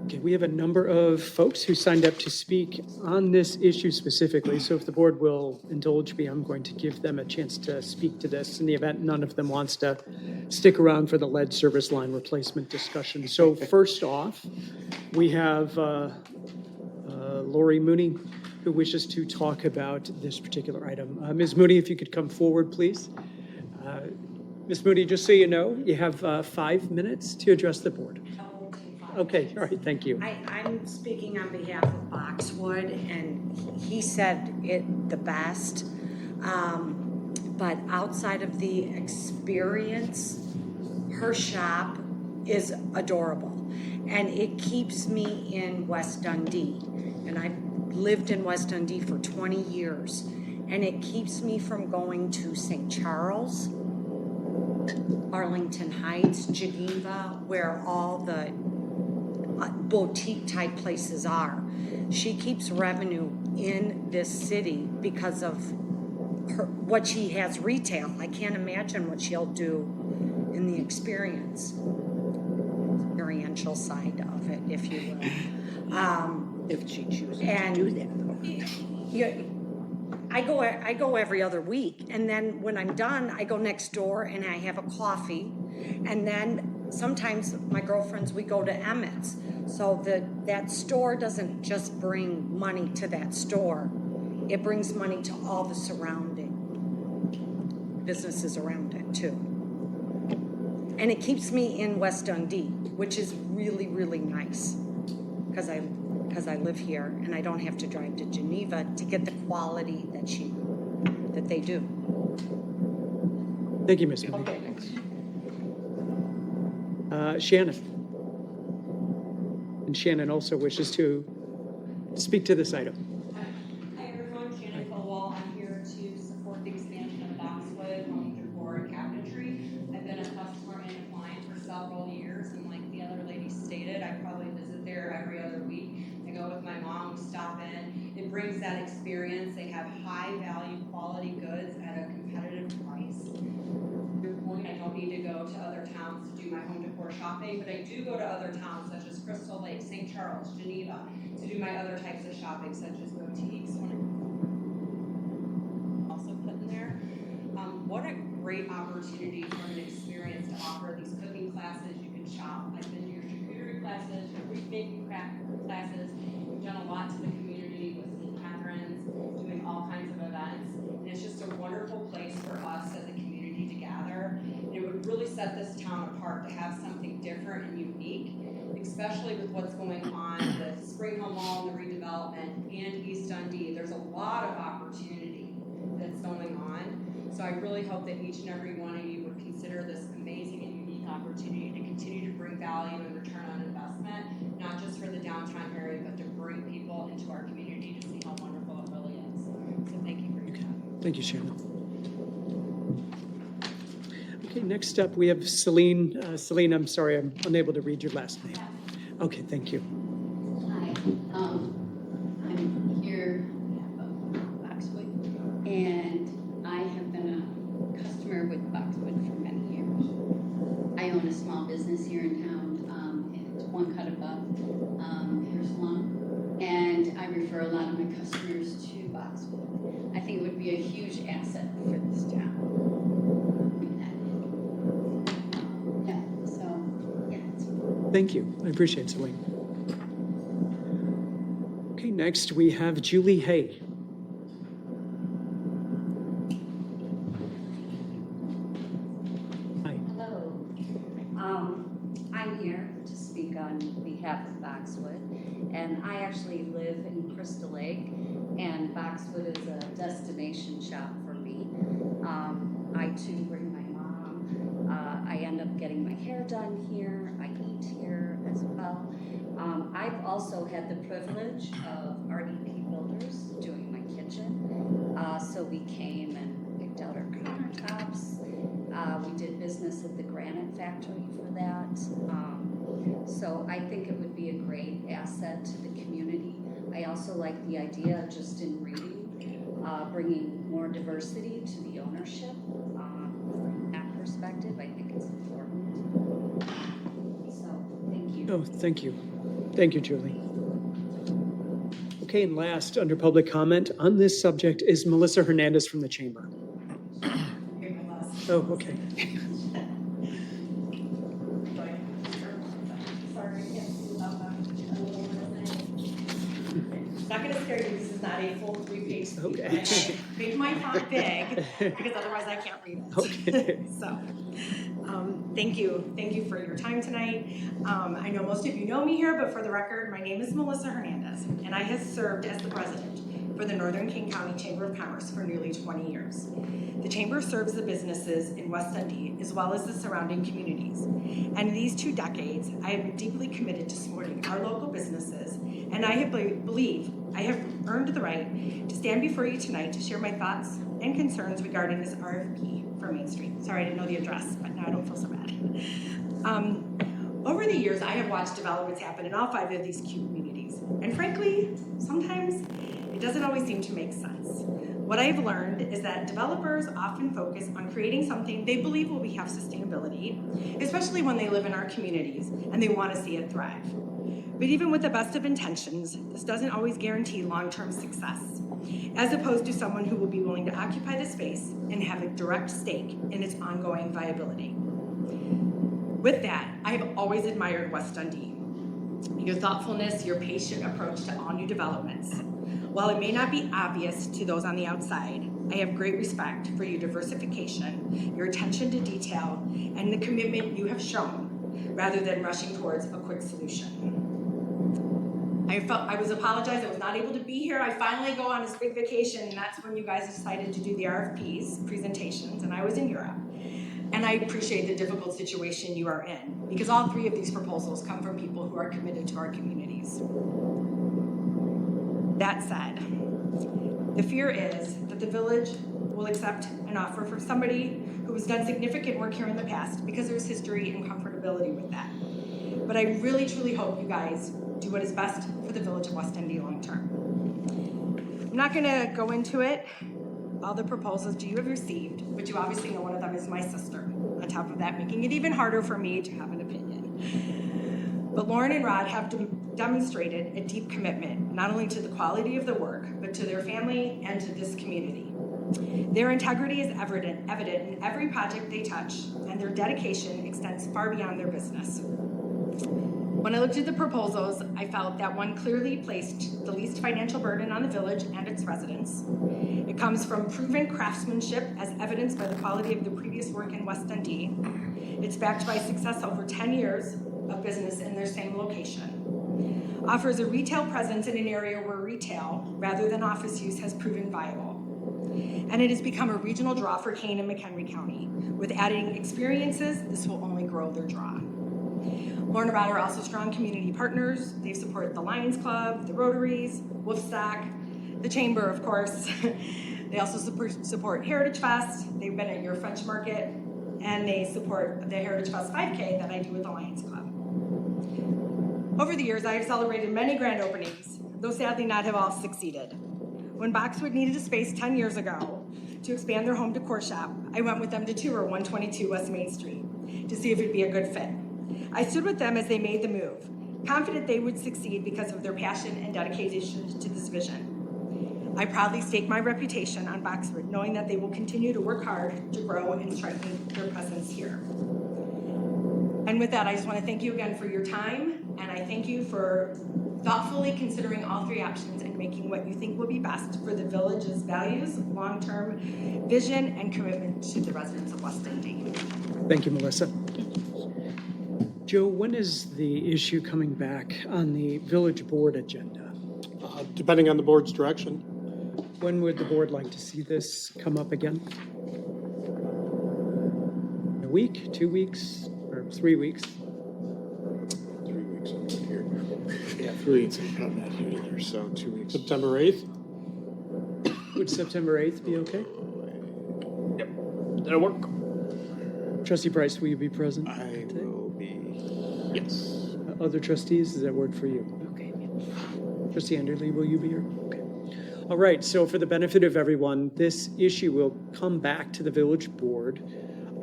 Okay, we have a number of folks who signed up to speak on this issue specifically, so if the board will indulge me, I'm going to give them a chance to speak to this in the event none of them wants to stick around for the lead service line replacement discussion. So first off, we have Lori Mooney, who wishes to talk about this particular item. Ms. Mooney, if you could come forward, please. Ms. Mooney, just so you know, you have 5 minutes to address the board. Okay, all right, thank you. I'm speaking on behalf of Boxwood, and he said it the best. But outside of the experience, her shop is adorable. And it keeps me in West Dundee. And I've lived in West Dundee for 20 years. And it keeps me from going to St. Charles, Arlington Heights, Geneva, where all the boutique type places are. She keeps revenue in this city because of what she has retail. I can't imagine what she'll do in the experiential side of it, if you will. If she chooses to And do that. I go every other week, and then when I'm done, I go next door and I have a coffee, and then sometimes my girlfriends, we go to Emmett's. So that store doesn't just bring money to that store, it brings money to all the surrounding businesses around it too. And it keeps me in West Dundee, which is really, really nice, because I live here and I don't have to drive to Geneva to get the quality that they do. Thank you, Ms. Mooney. Okay, thanks. Shannon. And Shannon also wishes to speak to this item. Hi everyone, Shannon Colwell. I'm here to support the expansion of Boxwood home decor and cabinetry. I've been a customer and a client for several years, and like the other lady stated, I probably visit there every other week. I go with my mom, we stop in. It brings that experience. They have high value quality goods at a competitive price. To your point, I don't need to go to other towns to do my home decor shopping, but I do go to other towns such as Crystal Lake, St. Charles, Geneva, to do my other types of shopping such as boutiques. Also put in there. What a great opportunity for an experience to offer these cooking classes. You can shop. I've been to your charcuterie classes, your wreath making craft classes. We've done a lot to the community with St. Catherine's, doing all kinds of events. And it's just a wonderful place for us as a community to gather. And it would really set this town apart to have something different and unique, especially with what's going on with Spring Hill Mall and the redevelopment and East Dundee. There's a lot of opportunity that's going on. So I really hope that each and every one of you would consider this amazing and unique opportunity to continue to bring value and return on investment, not just for the downtown area, but to bring people into our community to see how wonderful it really is. So thank you for your time. Thank you, Shannon. Okay, next up, we have Celine. Celine, I'm sorry, I'm unable to read your last name. Okay, thank you. Hi, I'm here on behalf of Boxwood, and I have been a customer with Boxwood for many years. I own a small business here in town. It's One Cut Above Hair Salon, and I refer a lot of my customers to Boxwood. I think it would be a huge asset for this town. Thank you. I appreciate it, Celine. Okay, next we have Julie Hay. Hi. Hello. I'm here to speak on behalf of Boxwood, and I actually live in Crystal Lake, and Boxwood is a destination shop for me. I too bring my mom. I end up getting my hair done here. I eat here as well. I've also had the privilege of RDP Builders doing my kitchen. So we came and picked out our countertops. We did business at the granite factory for that. So I think it would be a great asset to the community. I also like the idea, just in reading, bringing more diversity to the ownership. From that perspective, I think it's important. So, thank you. Oh, thank you. Thank you, Julie. Okay, and last, under public comment on this subject is Melissa Hernandez from the Chamber. Oh, okay. Not gonna scare you, this is not a full 3-page speech. Okay. But I gotta make my font big, because otherwise I can't read it. Okay. So, thank you for your time tonight. I know most of you know me here, but for the record, my name is Melissa Hernandez, and I have served as the president for the Northern King County Chamber of Commerce for nearly 20 years. The Chamber serves the businesses in West Dundee as well as the surrounding communities. And in these 2 decades, I have been deeply committed to supporting our local businesses, and I believe I have earned the right to stand before you tonight to share my thoughts and concerns regarding this RFP for Main Street. Sorry, I didn't know the address, but now I don't feel so bad. Over the years, I have watched developments happen in all 5 of these communities. And frankly, sometimes it doesn't always seem to make sense. What I've learned is that developers often focus on creating something they believe will have sustainability, especially when they live in our communities and they want to see it thrive. But even with the best of intentions, this doesn't always guarantee long-term success, as opposed to someone who will be willing to occupy the space and have a direct stake in its ongoing viability. With that, I have always admired West Dundee. Your thoughtfulness, your patient approach to all new developments. While it may not be obvious to those on the outside, I have great respect for your diversification, your attention to detail, and the commitment you have shown, rather than rushing towards a quick solution. I was apologized I was not able to be here. I finally go on this big vacation, and that's when you guys decided to do the RFPs presentations, and I was in Europe. And I appreciate the difficult situation you are in, because all 3 of these proposals come from people who are committed to our communities. That said, the fear is that the village will accept an offer for somebody who has done significant work here in the past, because there's history and comfortability with that. But I really, truly hope you guys do what is best for the village of West Dundee long term. I'm not gonna go into it, all the proposals you have received, but you obviously know one of them is my sister. On top of that, making it even harder for me to have an opinion. But Lauren and Rod have demonstrated a deep commitment, not only to the quality of the work, but to their family and to this community. Their integrity is evident in every project they touch, and their dedication extends far beyond their business. When I looked at the proposals, I felt that one clearly placed the least financial burden on the village and its residents. It comes from proven craftsmanship as evidenced by the quality of the previous work in West Dundee. It's backed by success over 10 years of business in their same location. Offers a retail presence in an area where retail, rather than office use, has proven viable. And it has become a regional draw for Kane and McHenry County. With adding experiences, this will only grow their draw. Lauren and Rod are also strong community partners. They support the Lions Club, the Rotaries, Wolfstock, the Chamber, of course. They also support Heritage Fest. They've been at your French Market, and they support the Heritage Fest 5K that I do with the Lions Club. Over the years, I have celebrated many grand openings, though sadly not have all succeeded. When Boxwood needed a space 10 years ago to expand their home decor shop, I went with them to tour 122 West Main Street to see if it'd be a good fit. I stood with them as they made the move, confident they would succeed because of their passion and dedication to this vision. I proudly stake my reputation on Boxwood, knowing that they will continue to work hard to grow and strengthen their presence here. And with that, I just want to thank you again for your time, and I thank you for thoughtfully considering all 3 options and making what you think will be best for the village's values, long-term vision, and commitment to the residents of West Dundee. Thank you, Melissa. Joe, when is the issue coming back on the village board agenda? Depending on the board's direction. When would the board like to see this come up again? A week, 2 weeks, or 3 weeks? 3 weeks, I'm not here. Yeah, 3 weeks, I'm not here either, so 2 weeks. September 8th? Would September 8th be okay? That'll work. Trustee Price, will you be present? I will be, yes. Other trustees, does that work for you? Okay. Trustee Enderle, will you be here? Okay. All right, so for the benefit of everyone, this issue will come back to the village board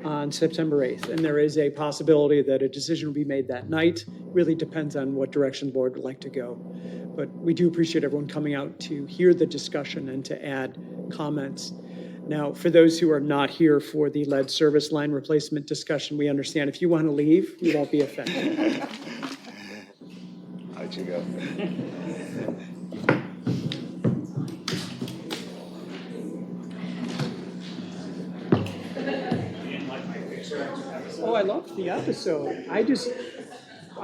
on September 8th, and there is a possibility that a decision will be made that night. Really depends on what direction the board would like to go. But we do appreciate everyone coming out to hear the discussion and to add comments. Now, for those who are not here for the lead service line replacement discussion, we understand if you want to leave, you won't be offended. How'd you go? Oh, I loved the episode. I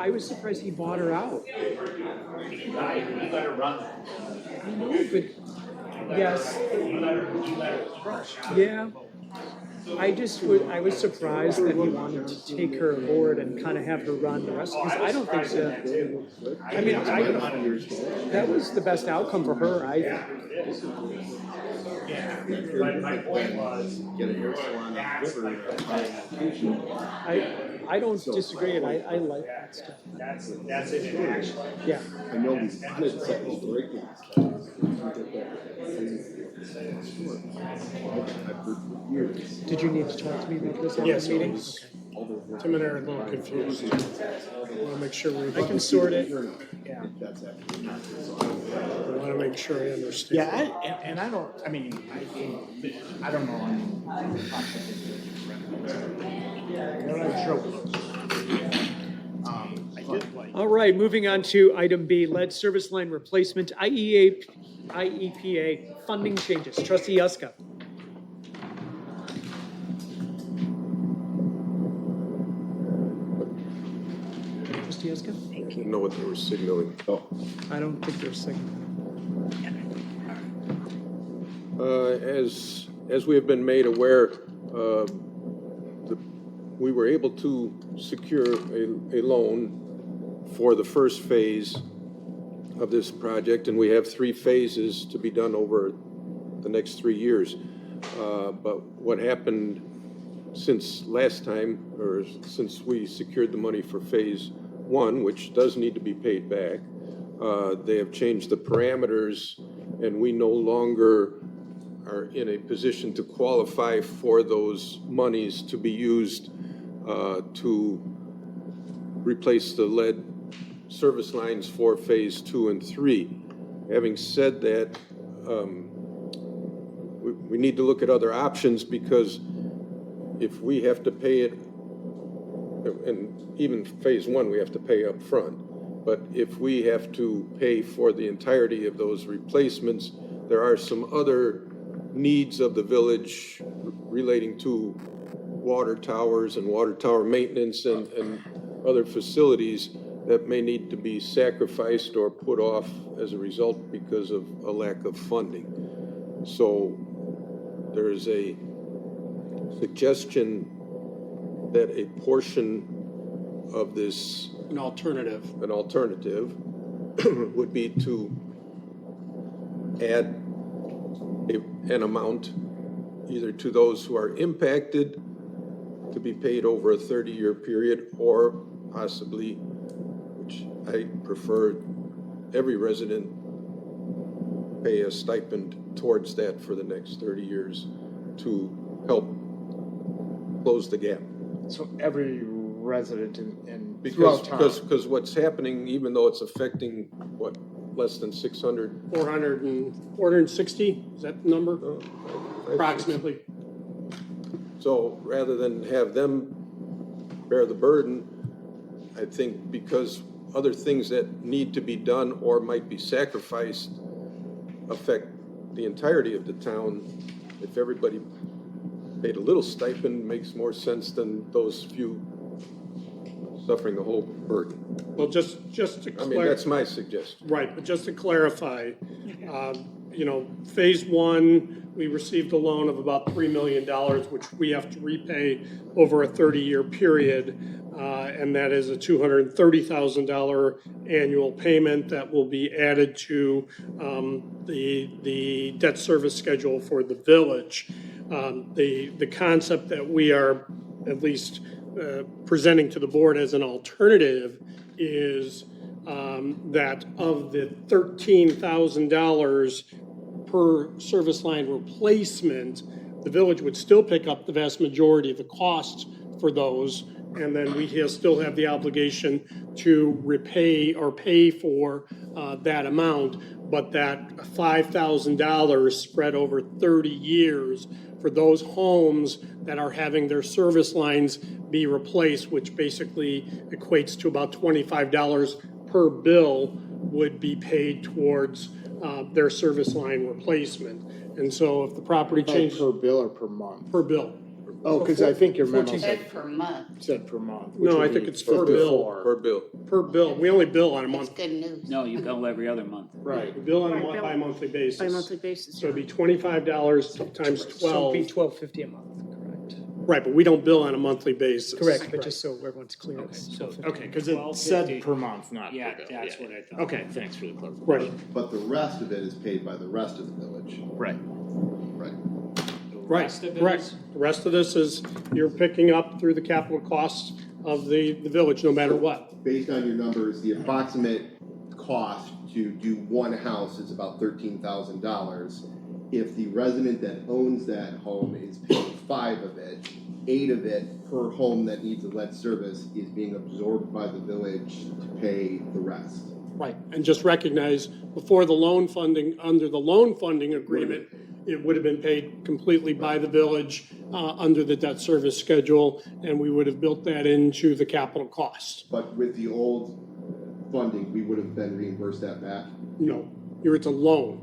was surprised he bought her out. I know, but yes. Yeah. I was surprised that he wanted to take her aboard and kind of have her run the rest, because I don't think so. I mean, that was the best outcome for her, I think. My point was get a hair salon I don't disagree, and I like that stuff. That's it in action. Yeah. I know we wanted something to break these. Did you need to talk to me about this at Yes, the meeting? please. Tim and I are a little confused. I want to make sure we. I can sort it. Yeah. That's actually not I want to make sure I understand. Yeah, and I don't, I mean, I don't know. I'm not sure. I did like. All right, moving on to item B, lead service line replacement, IEPA funding changes. Trustee Yuska. Trustee Yuska? I didn't know what they were signaling. Oh. I don't think there's second. As we have been made aware, we were able to secure a loan for the first phase of this project, and we have 3 phases to be done over the next 3 years. But what happened since last time, or since we secured the money for phase 1, which does need to be paid back, they have changed the parameters, and we no longer are in a position to qualify for those monies to be used to replace the lead service lines for phase 2 and 3. Having said that, we need to look at other options, because if we have to pay it, and even phase 1 we have to pay up front, but if we have to pay for the entirety of those replacements, there are some other needs of the village relating to water towers and water tower maintenance and other facilities that may need to be sacrificed or put off as a result because of a lack of funding. So there is a suggestion that a portion of this, An alternative. an alternative, would be to add an amount either to those who are impacted to be paid over a 30-year period, or possibly, which I prefer, every resident pay a stipend towards that for the next 30 years to help close the gap. So every resident in Because, throughout town. because what's happening, even though it's affecting, what, less than 600? 460, is that the number? Approximately. So rather than have them bear the burden, I think because other things that need to be done or might be sacrificed affect the entirety of the town, if everybody paid a little stipend, makes more sense than those few suffering the whole burden. Well, just to I mean, that's my suggestion. Right, but just to clarify, phase 1, we received a loan of about $3 million, which we have to repay over a 30-year period. and that is a $230,000 annual payment that will be added to the debt service schedule for the village. The concept that we are at least presenting to the board as an alternative is that of the $13,000 per service line replacement, the village would still pick up the vast majority of the costs for those, and then we still have the obligation to repay or pay for that amount, but that $5,000 spread over 30 years for those homes that are having their service lines be replaced, which basically equates to about $25 per bill, would be paid towards their service line replacement. And so if the property changes. Per bill or per month? Per bill. Oh, because I think your memo Said per month. said per month. No, I think it's per bill. Per bill. Per bill. We only bill on a That's month. good news. No, you bill every other month. Right. We bill on a Right, bill. bi-monthly basis. Bi-monthly basis. So it'd be $25 times So it'd 12. be $12.50 a month, correct? Right, but we don't bill on a monthly basis. Correct, but just so everyone's clear. it's So, $12.50. Okay, because it said per month, not per bill. Yeah, that's what I thought. Okay, thanks for the clarification. Right, But the rest of it is paid by the rest of the village. Right. Right. right, correct. The rest of this is, you're picking up through the capital costs of the village, no matter what. Based on your numbers, the approximate cost to do one house is about $13,000. If the resident that owns that home is paying 5 of it, 8 of it per home that needs a lead service is being absorbed by the village to pay the rest. Right, and just recognize, before the loan funding, under the loan funding agreement, it would have been paid completely by the village under the debt service schedule, and we would have built that into the capital cost. But with the old funding, we would have been reimbursed that back. No, here it's a loan,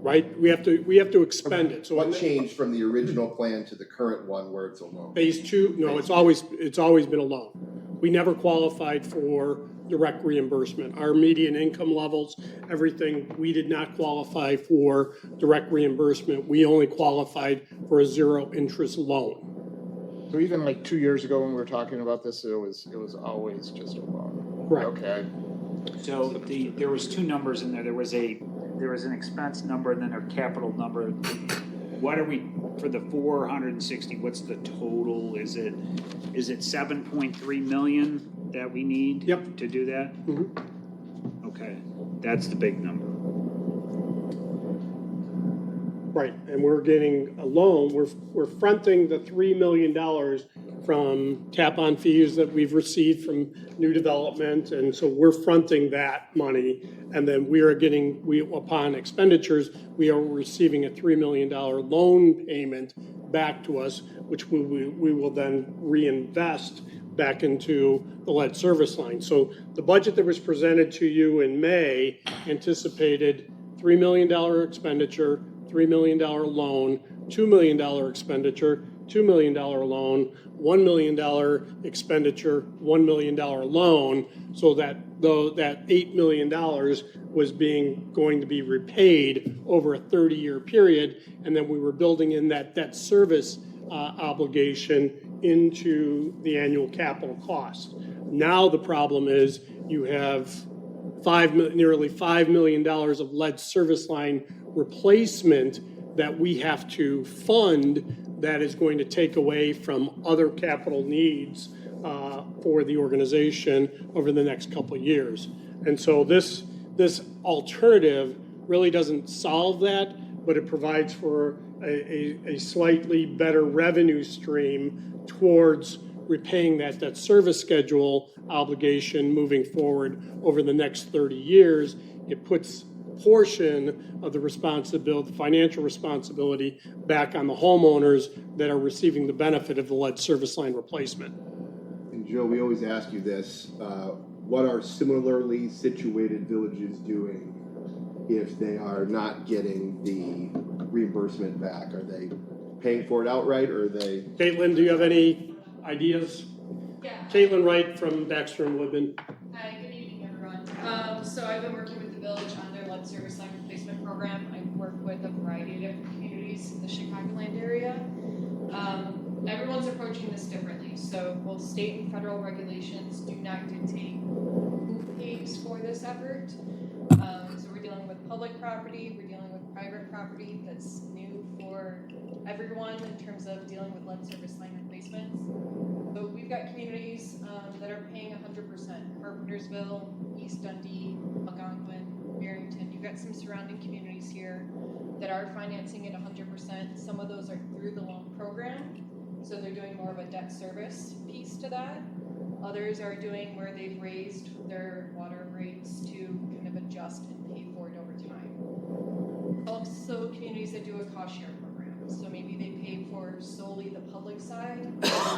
right? We have to expend it, so. What changed from the original plan to the current one where it's a loan? Phase 2, no, it's always been a loan. We never qualified for direct reimbursement. Our median income levels, everything, we did not qualify for direct reimbursement. We only qualified for a zero interest loan. So even like 2 years ago when we were talking about this, it was always just a loan. Right. Okay. So there was two numbers in there. There was an expense number and then a capital number. What are we, for the 460, what's the total? Is it 7.3 million that we need? Yep. To do that? Okay, that's the big number. Right, and we're getting a loan, we're fronting the $3 million from tap-on fees that we've received from new development, and so we're fronting that money, and then upon expenditures, we are receiving a $3 million loan payment back to us, which we will then reinvest back into the lead service line. So the budget that was presented to you in May anticipated $3 million expenditure, $3 million loan, $2 million expenditure, $2 million loan, $1 million expenditure, $1 million loan, so that that $8 million was going to be repaid over a 30-year period, and then we were building in that debt service obligation into the annual capital cost. Now the problem is you have nearly $5 million of lead service line replacement that we have to fund that is going to take away from other capital needs for the organization over the next couple of years. And so this alternative really doesn't solve that, but it provides for a slightly better revenue stream towards repaying that service schedule obligation moving forward over the next 30 years. It puts a portion of the responsibility, the financial responsibility, back on the homeowners that are receiving the benefit of the lead service line replacement. And Joe, we always ask you this, what are similarly situated villages doing if they are not getting the reimbursement back? Are they paying for it outright, or are they? Caitlin, do you have any ideas? Yeah. Caitlin Wright from Baxter and Woodman. Hi, good evening, everyone. So I've been working with the village on their lead service line replacement program. I work with a variety of different communities in the Chicagoland area. everyone's approaching this differently. So both state and federal regulations do not dictate who pays for this effort. So we're dealing with public property, we're dealing with private property. That's new for everyone in terms of dealing with lead service line replacements. So we've got communities that are paying 100%. Carpentersville, East Dundee, Algonquin, Barrington. You've got some surrounding communities here that are financing it 100%. Some of those are through the loan program, so they're doing more of a debt service piece to that. Others are doing where they've raised their water rates to kind of adjust and pay for it over time. Also, communities that do a cost share program. So maybe they pay for solely the public side.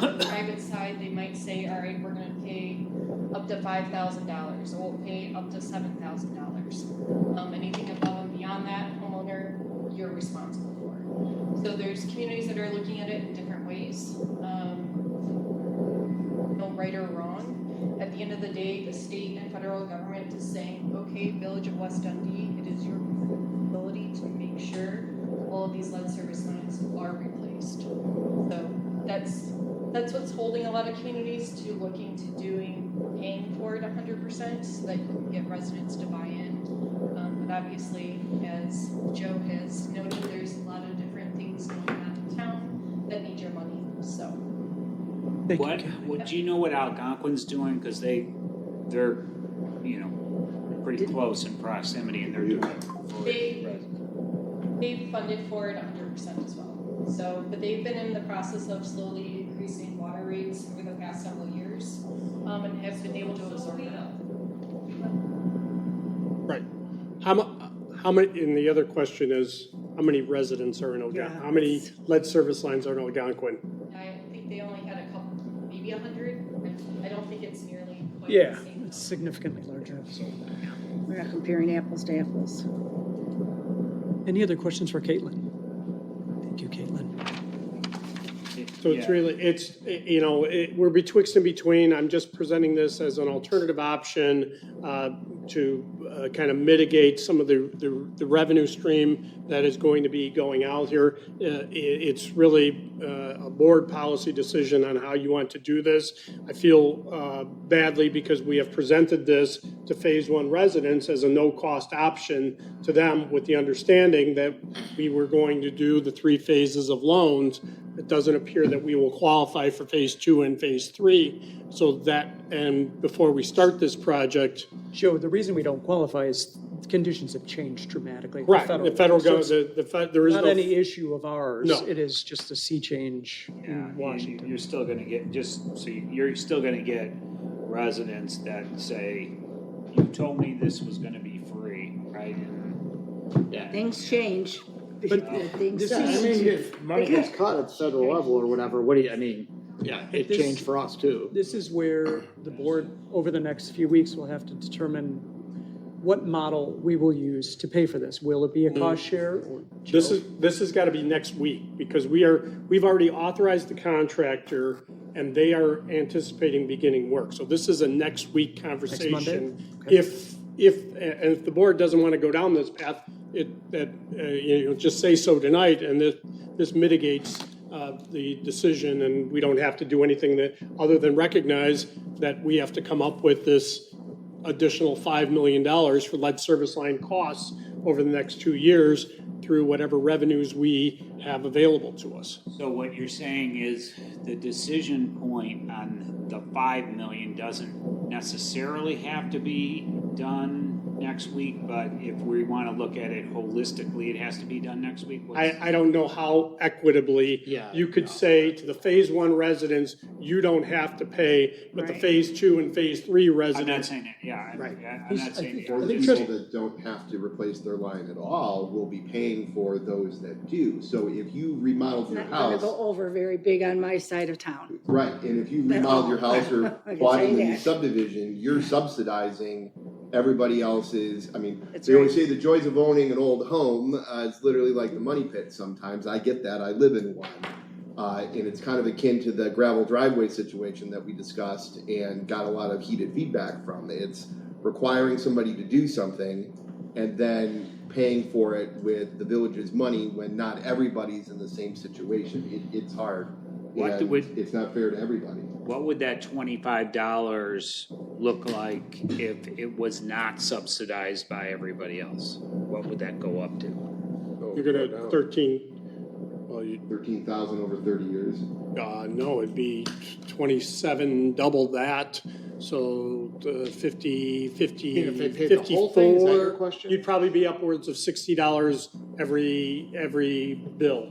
On the private side, they might say, all right, we're going to pay up to $5,000, or we'll pay up to $7,000. Anything above and beyond that, homeowner, you're responsible for. So there's communities that are looking at it in different ways. No right or wrong. At the end of the day, the state and federal government is saying, okay, Village of West Dundee, it is your responsibility to make sure all of these lead service lines are replaced. So that's what's holding a lot of communities to looking to paying for it 100% so that you can get residents to buy in. But obviously, as Joe has noted, there's a lot of different things going on in town that need your money, so. Thank you, What, Kathy. do you know what Algonquin's doing? Because they're, pretty close in proximity and they're doing it for They've funded for it 100% as well. So, but they've been in the process of slowly increasing water rates over the past several years, and have been able to absorb that. Right. How many, and the other question is, how many residents are in Algonquin? Yeah. How many lead service lines are in Algonquin? I think they only had a couple, maybe 100. I don't think it's nearly quite Yeah, the same. it's significantly larger. We're not comparing apples to apples. Any other questions for Caitlin? Thank you, Caitlin. So it's really, we're betwixt and between. I'm just presenting this as an alternative option to kind of mitigate some of the revenue stream that is going to be going out here. It's really a board policy decision on how you want to do this. I feel badly because we have presented this to Phase 1 residents as a no-cost option to them with the understanding that we were going to do the 3 phases of loans. It doesn't appear that we will qualify for Phase 2 and Phase 3. So that, and before we start this project. Joe, the reason we don't qualify is conditions have changed dramatically. Right, the federal so government, there is not no. any issue of ours. No. It is just a sea change in Washington. You're still gonna get, you're still gonna get residents that say, you told me this was gonna be free, right? And Things change. But Things this I is- mean, if money gets cut at the federal level or whatever, yeah, it This- changed for us too. This is where the board, over the next few weeks, will have to determine what model we will use to pay for this. Will it be a cost share or? This Joe? has got to be next week because we've already authorized the contractor and they are anticipating beginning work. So this is a next week conversation. Okay. If the board doesn't want to go down this path, just say so tonight and this mitigates the decision and we don't have to do anything other than recognize that we have to come up with this additional $5 million for lead service line costs over the next 2 years through whatever revenues we have available to us. so what you're saying is the decision point on the 5 million doesn't necessarily have to be done next week, but if we want to look at it holistically, it has to be done next week? I don't know how equitably you could say to the Phase 1 residents, you don't have to pay, but the Right. Phase 2 and Phase 3 I'm not residents. saying that, yeah, Right. I'm not saying that. Or the think people Tristan- that don't have to replace their line at all will be paying for those that do. So if you remodeled your Not gonna house, go over very big on my side of town. right, and if you remodeled your house or I can bought say in the that. subdivision, you're subsidizing everybody else's. I mean, That's they always right. say the joys of owning an old home is literally like the money pit sometimes. I get that. I live in one. And it's kind of akin to the gravel driveway situation that we discussed and got a lot of heated feedback from. It's requiring somebody to do something and then paying for it with the village's money when not everybody's in the same situation. It's hard. What and would- it's not fair to everybody. What would that $25 look like if it was not subsidized by everybody else? What would that go up to? Oh, You're go gonna, down. 13, well, you, 13,000 over 30 years. no, it'd be 27, double that, so 50, 50, You mean if they paid the whole thing? Is that your 54. question? You'd probably be upwards of $60 every bill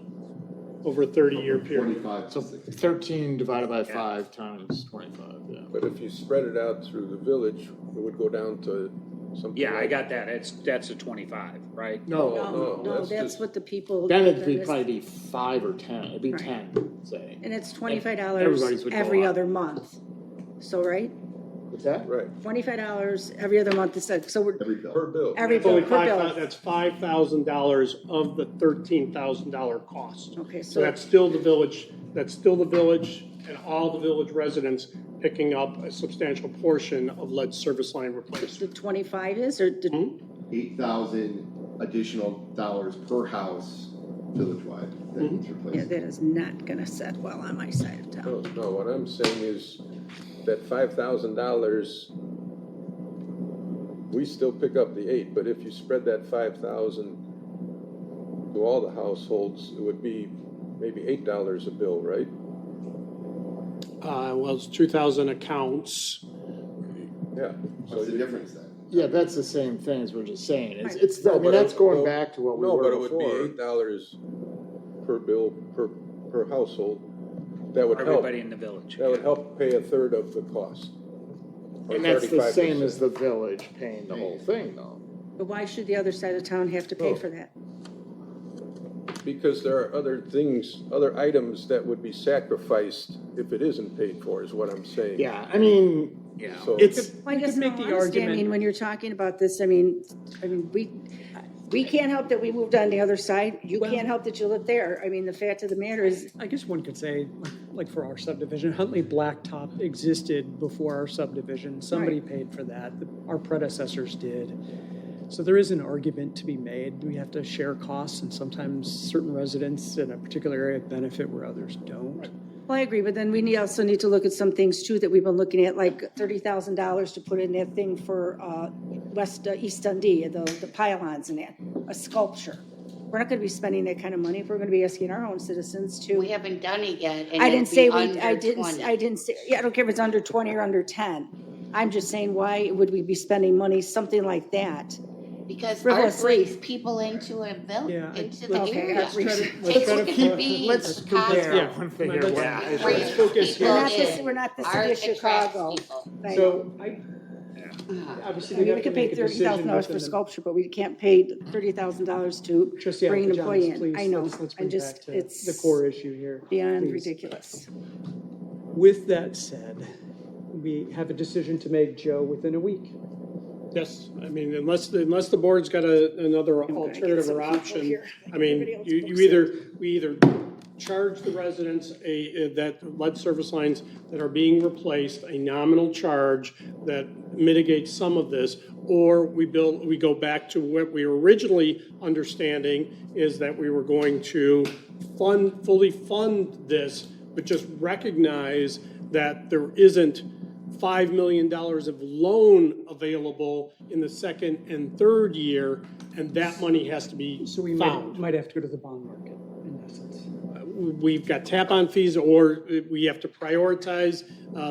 over a 30-year period. 25 So to 60. 13 divided by 5 times 25, yeah. But if you spread it out through the village, it would go down to something. Yeah, I like- got that. That's a 25, right? No, No, that's just- what the people. then it'd is- probably be 5 or 10, it'd be Right. 10, say. And it's Everybody's $25 would go every up. other month. So, right? What's that? Right, $25 every other month, so we're, Every bill. per bill. every It's only bill per bill. that's $5,000 of the $13,000 cost. Okay, So so, that's still the village and all the village residents picking up a substantial portion of lead service line the replacement. 25 is, or the, 8,000 additional dollars per house village-wide that needs yeah, replaced. that is not gonna set well on my side of town. No, what I'm saying is that $5,000, we still pick up the 8, but if you spread that 5,000 to all the households, it would be maybe $8 a bill, right? Well, it's 2,000 accounts. Yeah. What's the difference then? Yeah, that's the same thing as we're just saying. It's, Right. it's, I No, mean, but that's it- going no, back to what we No, but were it would be before. $8 per bill, per household. That would For help, everybody in the village. that would help pay a third of the cost. Or And that's the 35%. same as the village paying the whole thing, though. But why should the other side of town have to pay Oh. for that? Because there are other things, other items that would be sacrificed if it isn't paid for, is what I'm saying. Yeah, I mean, Yeah. So, it's, Well, I We guess could in make all the honesty, I argument- mean, when you're talking about this, I mean, we can't help that we moved on the other side. You Well- can't help that you live there. I mean, the fact of the matter is, I guess one could say, like for our subdivision, Huntley Blacktop existed before our subdivision. Somebody paid for that. Our predecessors did. So there is an argument to be made. We have to share costs, and sometimes certain residents in a particular area benefit where others don't. well, I agree, but then we also need to look at some things too that we've been looking at, like $30,000 to put in that thing for East Dundee, the pylons and that, a sculpture. We're not gonna be spending that kind of money if we're gonna be asking our own citizens to. We haven't done it yet, and I didn't it'd say be we, under I didn't, 20. I didn't say, yeah, I don't care if it's under 20 or under 10. I'm just saying, why would we be spending money, something like that? Because frivolous art brings leaf. people into a Yeah, into the let's- area. let's try to- let's It try to could keep- be let's compare cosmetic. one thing Let's- here. let's Brings focus people here. in. We're not the Art city of attracts Chicago. people. I know. So I, Uh, obviously. I mean, have we to could pay make a decision $30,000 for within the- sculpture, but we can't pay $30,000 to Trustee bring an Alcajanos, employee in. please, I know, let's I'm bring just, back to it's the core issue here. beyond please. ridiculous. With that said, we have a decision to make, Joe, within a week. Yes, I mean, unless the board's got another gonna get alternative some or people option. here. I mean, Everybody else you books we either charge the residents that lead service lines that are being replaced, a nominal charge that mitigates some of this, or we go back to what we were originally understanding is that we were going to fully fund this, but just recognize that there isn't $5 million of loan available in the second and third year, and that money has to be So we found. might have to go to the bond market, in essence. We've got tap-on fees, or we have to prioritize.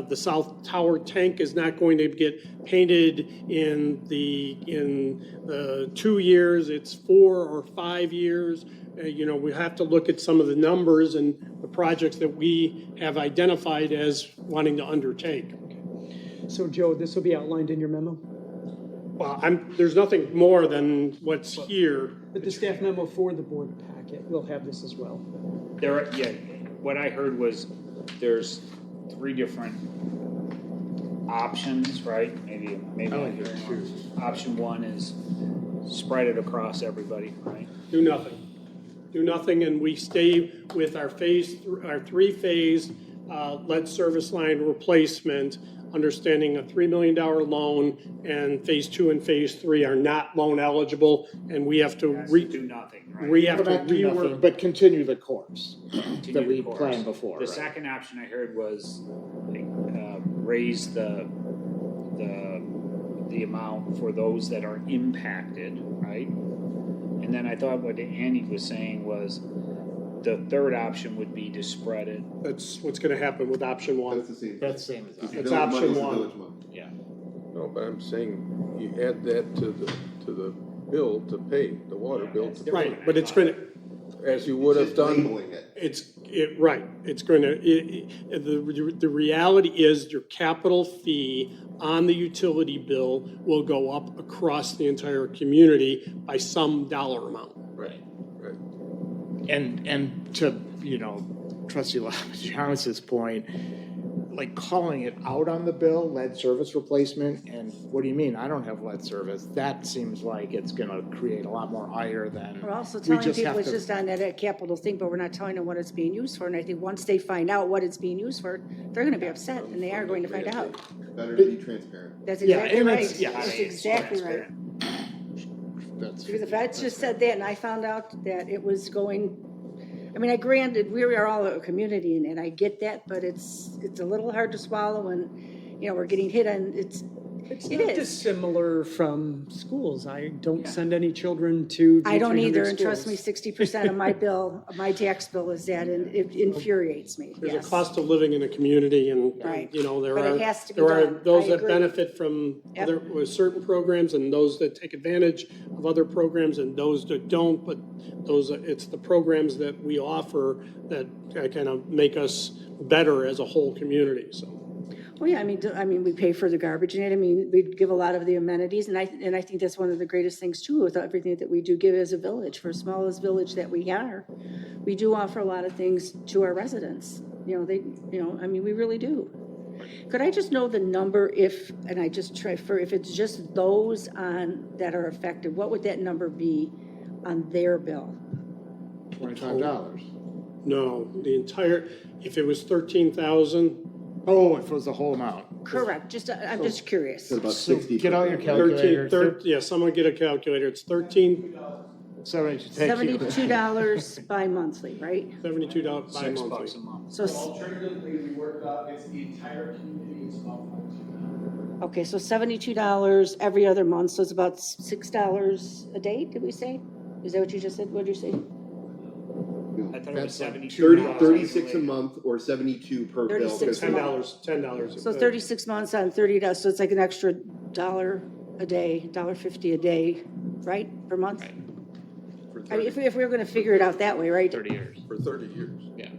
The South Tower tank is not going to get painted in the 2 years, it's 4 or 5 years. We have to look at some of the numbers and the projects that we have identified as wanting to undertake. So Joe, this will be outlined in your memo? Well, there's nothing more than what's here. But the staff memo for the board packet will have this as well. What I heard was there's 3 different options, right? Maybe I'm hearing wrong. Option 1 is spread it across everybody, right? Do nothing. Do nothing, and we stay with our 3-phase lead service line replacement, understanding a $3 million loan, and phase 2 and phase 3 are not loan eligible, and we have to Do nothing, right? we have to Not do nothing, rework. but continue the course Continue that we the course. planned before, The right? second option I heard was like, raise the amount for those that are impacted, right? And then I thought what Andy was saying was the third option would be to spread it. That's what's gonna happen with option one. That's the same. That's the same as It's that. the It's village money, option it's the one. village money. Yeah. No, but I'm saying you add that to the bill to pay, the water bill to pay. Right, but it's gonna, As you would have Just done. labeling it. right, it's gonna, the reality is your capital fee on the utility bill will go up across the entire community by some dollar amount. Right, right. And to, trustee Thomas's point, like calling it out on the bill, lead service replacement, and what do you mean, I don't have lead service? That seems like it's gonna create a lot more ire than. We're also we telling just people have it's to- just on that capital thing, but we're not telling them what it's being used for. And I think once they find out what it's being used for, they're gonna be upset, and they are going to find out. Better to be transparent. That's Yeah, exactly and right. it's- yeah, That's it's exactly right. That's- Because if I just said that and I found out that it was going, I mean, granted, we are all a community and I get that, but it's a little hard to swallow and, we're getting hit on, It's It not is. dissimilar from schools. I don't send any children to. I don't 300 either, and trust me, schools. 60% of my bill, my tax bill is that, and it infuriates me, There's yes. a cost of living in a community and, Right. there But it are, has to be there are done. those I that agree. benefit from Yep. other, with certain programs and those that take advantage of other programs and those that don't, but it's the programs that we offer that kind of make us better as a whole community, so. Well, yeah, I mean, we pay for the garbage in it, I mean, we give a lot of the amenities, and I think that's one of the greatest things too, with everything that we do give as a village, for as small as village that we are, we do offer a lot of things to our residents, I mean, we really do. Could I just know the number if it's just those that are affected, what would that number be on their bill? $25. No, if it was 13,000, Oh, if it was the whole amount. Correct, I'm just curious. So about So 60. get out your per bill. calculator. someone get a calculator, it's $72 $72 bi-monthly, right? $72 $6 a bi-monthly. month. So, Alternatively, we work out, it's the entire community, it's about $14. okay, so $72 every other month, so it's about $6 a day, did we say? Is that what you just said? What did you say? I thought it was That's like 72. 36 a month or 72 per bill. 36 a month. $10. So 36 months on $30, so it's like an extra $1 a day, $1.50 a day, right, per month? I mean, if we were gonna figure it out that way, right? 30 years. For 30 years.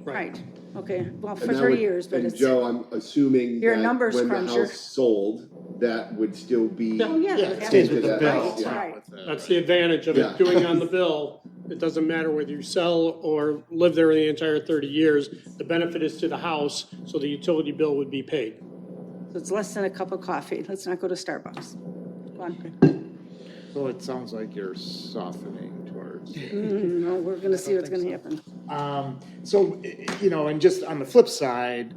Right, okay, well, for And that 30 would- years, but and it's, Joe, I'm assuming You're a that numbers when the cruncher. house sold, that would still be. oh, yeah. Yeah, it it has stays to with be. the bill. Right, it's not right. with the- That's the advantage of Yeah. it doing on the bill. It doesn't matter whether you sell or live there the entire 30 years. The benefit is to the house, so the utility bill would be paid. So it's less than a cup of coffee, let's not go to Starbucks. Go on. So it sounds like you're softening towards. No, we're gonna see what's gonna happen. So, and just on the flip side,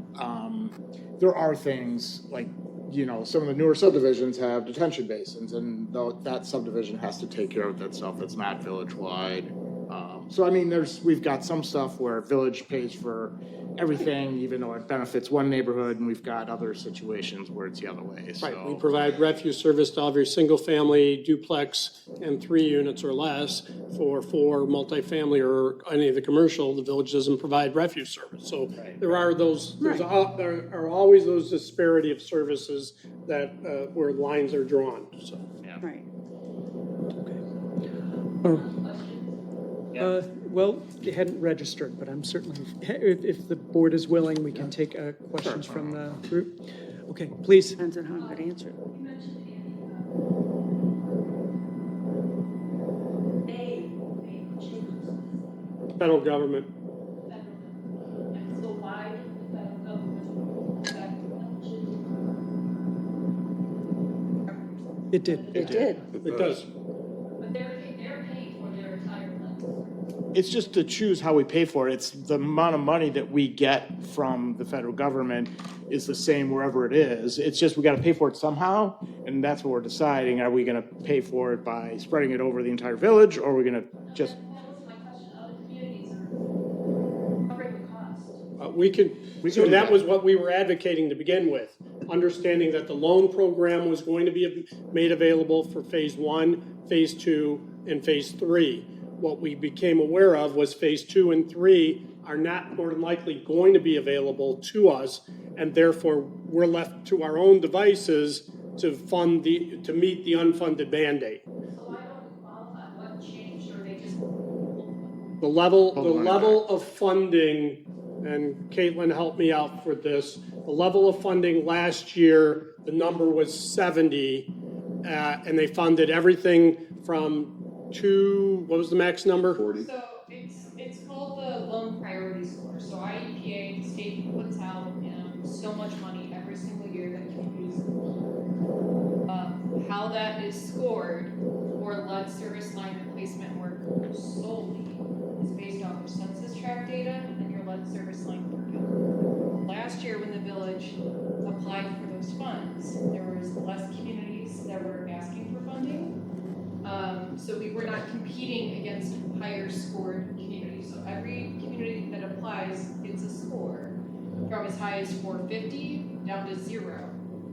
there are things like, some of the newer subdivisions have detention basins, and that subdivision has to take care of that stuff that's not village-wide. So, I mean, we've got some stuff where village pays for everything, even though it benefits one neighborhood, and we've got other situations where it's the other way, so. Right, we provide refuse service to every single-family duplex and 3 units or less. For multifamily or any of the commercial, the village doesn't provide refuse service. So there are there are always those disparity of services that, where lines are drawn, so. Right. Well, you hadn't registered, but I'm certainly, if the board is willing, we can take questions from the group. Okay, please. Depends on how I'm gonna answer it. Federal government, So why did the federal government affect the It did. It did. it does. But they're paying for their entire list. it's just to choose how we pay for it. It's the amount of money that we get from the federal government is the same wherever it is. It's just we got to pay for it somehow, and that's what we're deciding. Are we going to pay for it by spreading it over the entire village, or are we going to just? That was my question. Other communities are covering the cost. We could, We so could do that that. was what we were advocating to begin with, understanding that the loan program was going to be made available for phase 1, phase 2, and phase 3. What we became aware of was phase 2 and 3 are not more than likely going to be available to us, and therefore we're left to our own devices to meet the unfunded mandate. So why don't we qualify? What changed, or they just? The level of funding, and Caitlin helped me out with this, the level of funding last year, the number was 70, and they funded everything from what was the max number? 40. So it's called the loan priority score. So IEPA, the state puts out so much money every single year that communities. How that is scored for lead service line replacement work solely is based off of census tract data and your lead service line per capita. Last year, when the village applied for those funds, there was less communities that were asking for funding. So we were not competing against higher scored communities. So every community that applies gets a score from as high as 450 down to 0,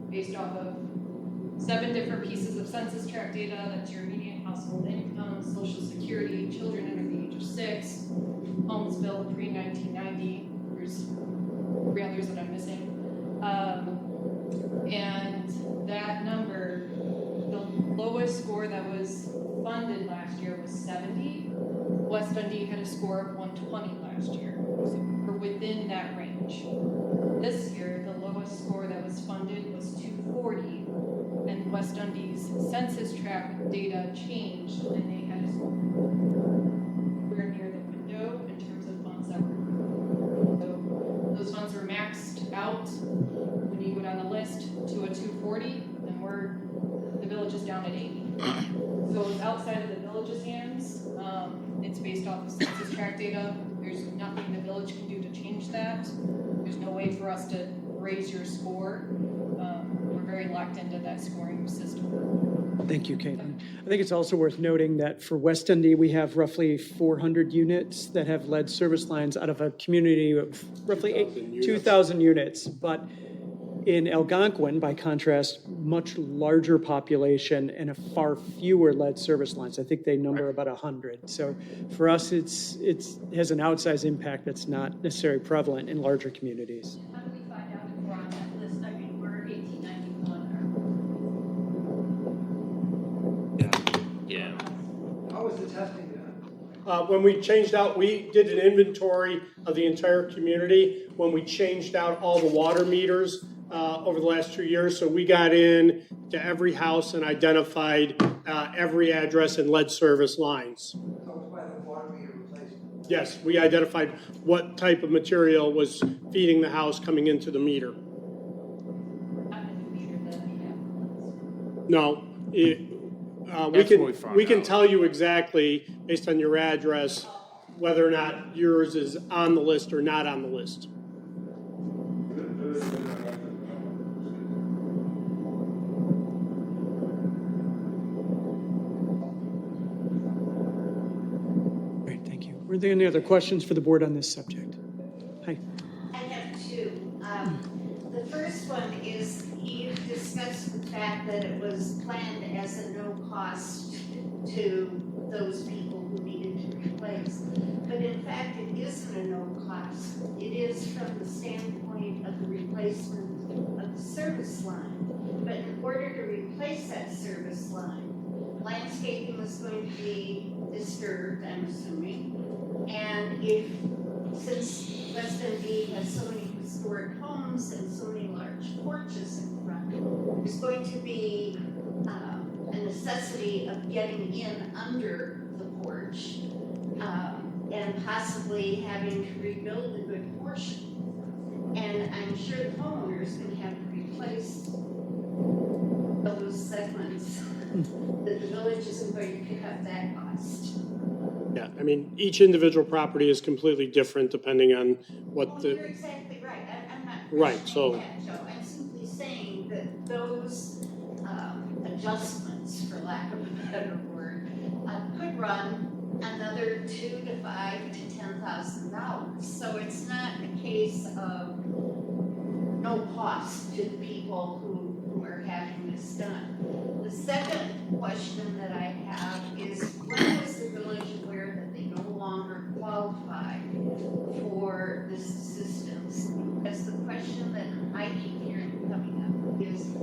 based off of 7 different pieces of census tract data. That's your median household income, social security, children under the age of 6, homes built pre-1990. There's 3 others that I'm missing. And that number, the lowest score that was funded last year was 70. West Dundee had a score of 120 last year. So we're within that range. This year, the lowest score that was funded was 240, and West Dundee's census tract data changed, and they had a score. We're near the window in terms of funds that were. So those funds were maxed out. When you go down the list to a 240, then the village is down at 80. So it's outside of the village's hands. It's based off of census tract data. There's nothing the village can do to change that. There's no way for us to raise your score. We're very locked into that scoring system. Thank you, Caitlin. I think it's also worth noting that for West Dundee, we have roughly 400 units that have lead service lines out of a community of roughly 2,000 units. But in Algonquin, by contrast, much larger population and a far fewer lead service lines. I think they number about 100. So for us, it has an outsized impact that's not necessarily prevalent in larger communities. How do we find out if we're on that list? I mean, we're 1891. Yeah. How is the testing done? When we changed out, we did an inventory of the entire community when we changed out all the water meters over the last 2 years. So we got in to every house and identified every address and lead service lines. That was by the water meter replacement. Yes, we identified what type of material was feeding the house coming into the meter. No, we That's what we can, found we can out. tell you exactly, based on your address, whether or not yours is on the list or not on the list. Great, thank you. Are there any other questions for the board on this subject? Hi. I have 2. The first one is you discussed the fact that it was planned as a no cost to those people who needed to replace. But in fact, it isn't a no cost. It is from the standpoint of the replacement of the service line. But in order to replace that service line, landscaping is going to be disturbed, I'm assuming. And since West Dundee has so many historic homes and so many large porches in front, there's going to be a necessity of getting in under the porch and possibly having to rebuild a good portion. And I'm sure the homeowner is going to have to replace those segments that the village isn't going to pick up that cost. Yeah, I mean, each individual property is completely different depending on what Well, the, you're exactly right. I'm not Right, questioning so- that, Joe. I'm simply saying that those adjustments, for lack of a better word, could run another $2,000 to $5,000 to $10,000. So it's not a case of no cost to the people who are having this done. The second question that I have is, when was the village aware that they no longer qualify for this assistance? Because the question that I keep hearing coming up is,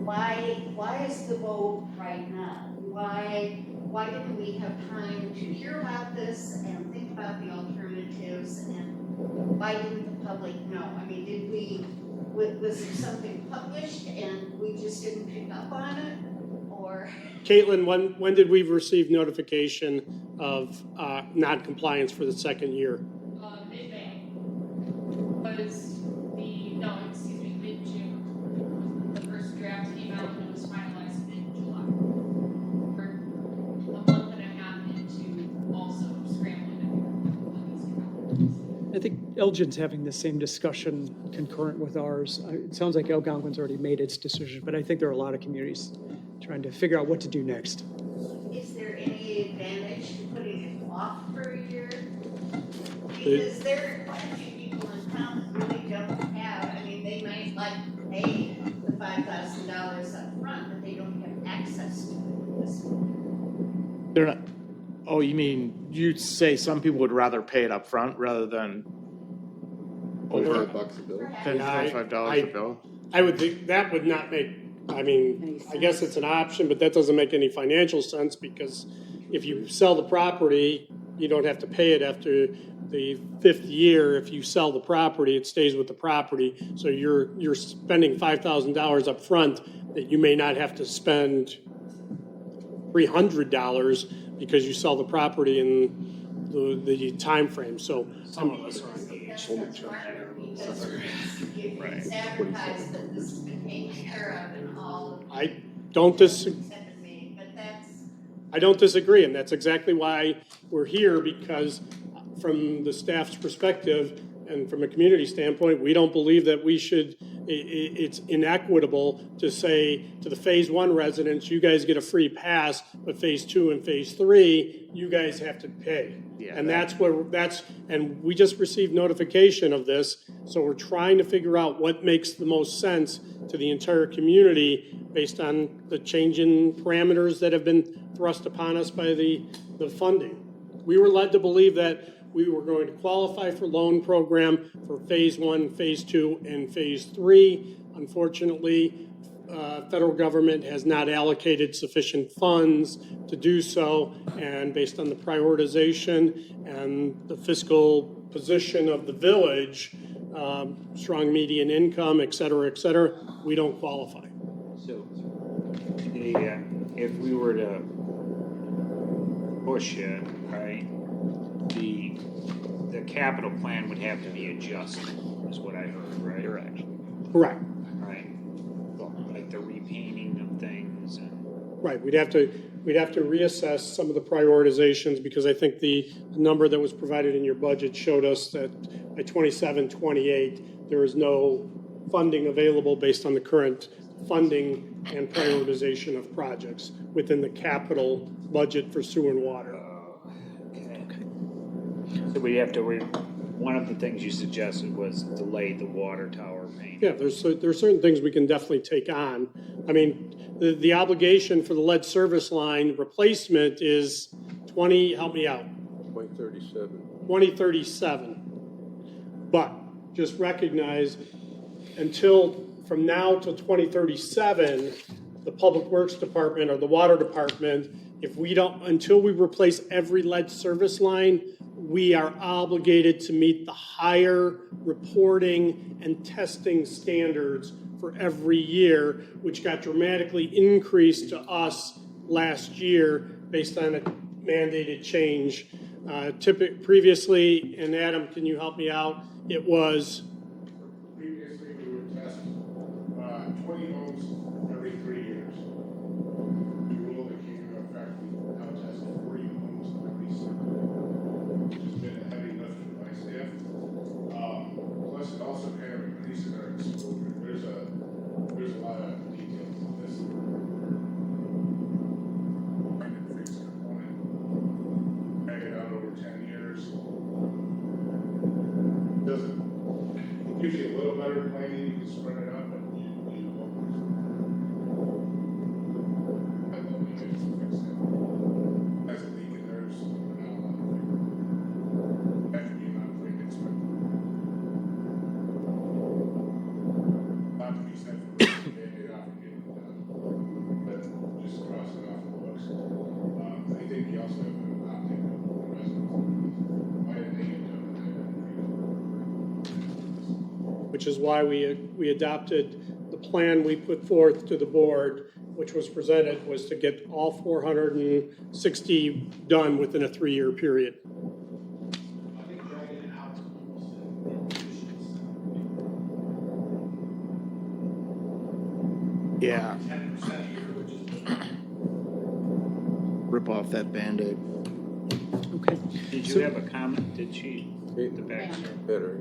why is the vote right now? Why didn't we have time to hear about this and think about the alternatives, and why didn't the public know? I mean, was there something published and we just didn't pick up on it, or? Caitlin, when did we receive notification of non-compliance for the second year? Mid-May was mid-June. The first draft came out and it was finalized mid-July. We're a month and a half into also scrambling to figure out I think Elgin's having the same discussion concurrent with ours. It sounds like Algonquin's already made its decision, but I think there are a lot of communities trying to figure out what to do next. Is there any advantage to putting it off for a year? Because there are quite a few people in town that really don't have, I mean, they might like to pay the $5,000 up front, but they don't have access to it this point. They're not, oh, you mean, you'd say some people would rather pay it up front rather than over $25 a bill. than Yeah, $25 a bill? I would think that would not make, I mean, I guess it's an option, but that doesn't make any financial sense, because if you sell the property, you don't have to pay it after the 5th year. If you sell the property, it stays with the property. So you're spending $5,000 up front that you may not have to spend $300 because you sell the property in the time frame. So Some of us are on the That's why it's advertised that this has been taken care of and all of I don't disagree. the have been made, but that's. I don't disagree, and that's exactly why we're here, because from the staff's perspective and from a community standpoint, we don't believe that we should, it's inequitable to say to the Phase 1 residents, you guys get a free pass, but Phase 2 and Phase 3, you guys have to pay. Yeah, And and we just received notification of this, so we're trying to figure out what makes the most sense to the entire community based on the changing parameters that have been thrust upon us by the funding. We were led to believe that we were going to qualify for loan program for Phase 1, Phase 2, and Phase 3. Unfortunately, federal government has not allocated sufficient funds to do so, and based on the prioritization and the fiscal position of the village, strong median income, et cetera, we don't qualify. So, if we were to push it, right, the capital plan would have to be adjusted, is what I heard, right? Correct. Correct. Right. Like the repainting of things and. Right, we'd have to reassess some of the prioritizations, because I think the number that was provided in your budget showed us that by 27, 28, there is no funding available based on the current funding and prioritization of projects within the capital budget for sewer and water. So we have to, one of the things you suggested was delay the water tower paint. Yeah, there's certain things we can definitely take on. I mean, the obligation for the lead service line replacement is 2037. But just recognize, from now till 2037, the Public Works Department or the Water Department, until we replace every lead service line, we are obligated to meet the higher reporting and testing standards for every year, which got dramatically increased to us last year based on a mandated change. Previously, and Adam, can you help me out? It was Previously, we would test 20 homes every 3 years. The rule that came into effect, we now test 40 homes every 7 years. better planning, you can spread it out, but you won't. I will be good to fix it. As a leak in theirs, we're not allowed to fix it. That could be not clean inspected. Not to be said for it off and getting it done, but just cross it off the books. I think you also have an optic of the residents. Why didn't they get done? Which is why we adopted the plan we put forth to the board, which was presented, was to get all 460 done within a 3-year period. I think dragging it out Yeah, 10% a year would just. rip off that Band-Aid. Okay. Did So- you have a comment? Did she? The back Better.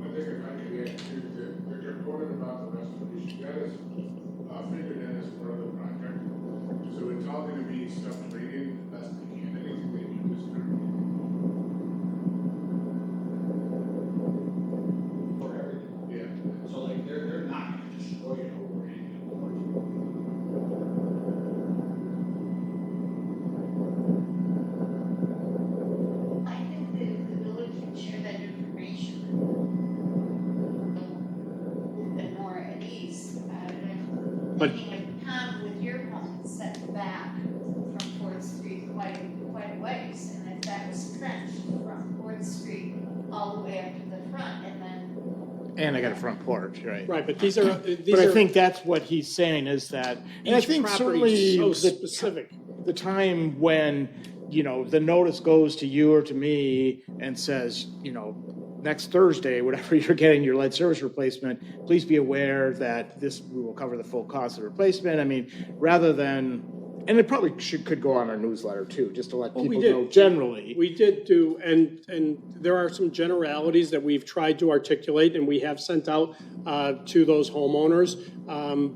I think if I could add to the component about the restoration, that is figured in as part of the project. So it's all gonna be self-rated the best they can, anything they do is currently. For everything. Yeah. So like, they're not gonna destroy it over anything. I think the village can share that information. And more at ease. But- Thinking of Tom, with your home set back from 4th Street quite a ways, and if that was trenched from 4th Street all the way up to the front, and then And I got a front porch, right? Right, but these are, But I think that's what he's saying is that, and I each think property certainly is so the specific. the time when, you know, the notice goes to you or to me and says, you know, next Thursday, whatever you're getting your lead service replacement, please be aware that we will cover the full cost of the replacement. I mean, rather than, and it probably could go on our newsletter too, just to let Well, we people did. know generally. We did do, and there are some generalities that we've tried to articulate and we have sent out to those homeowners.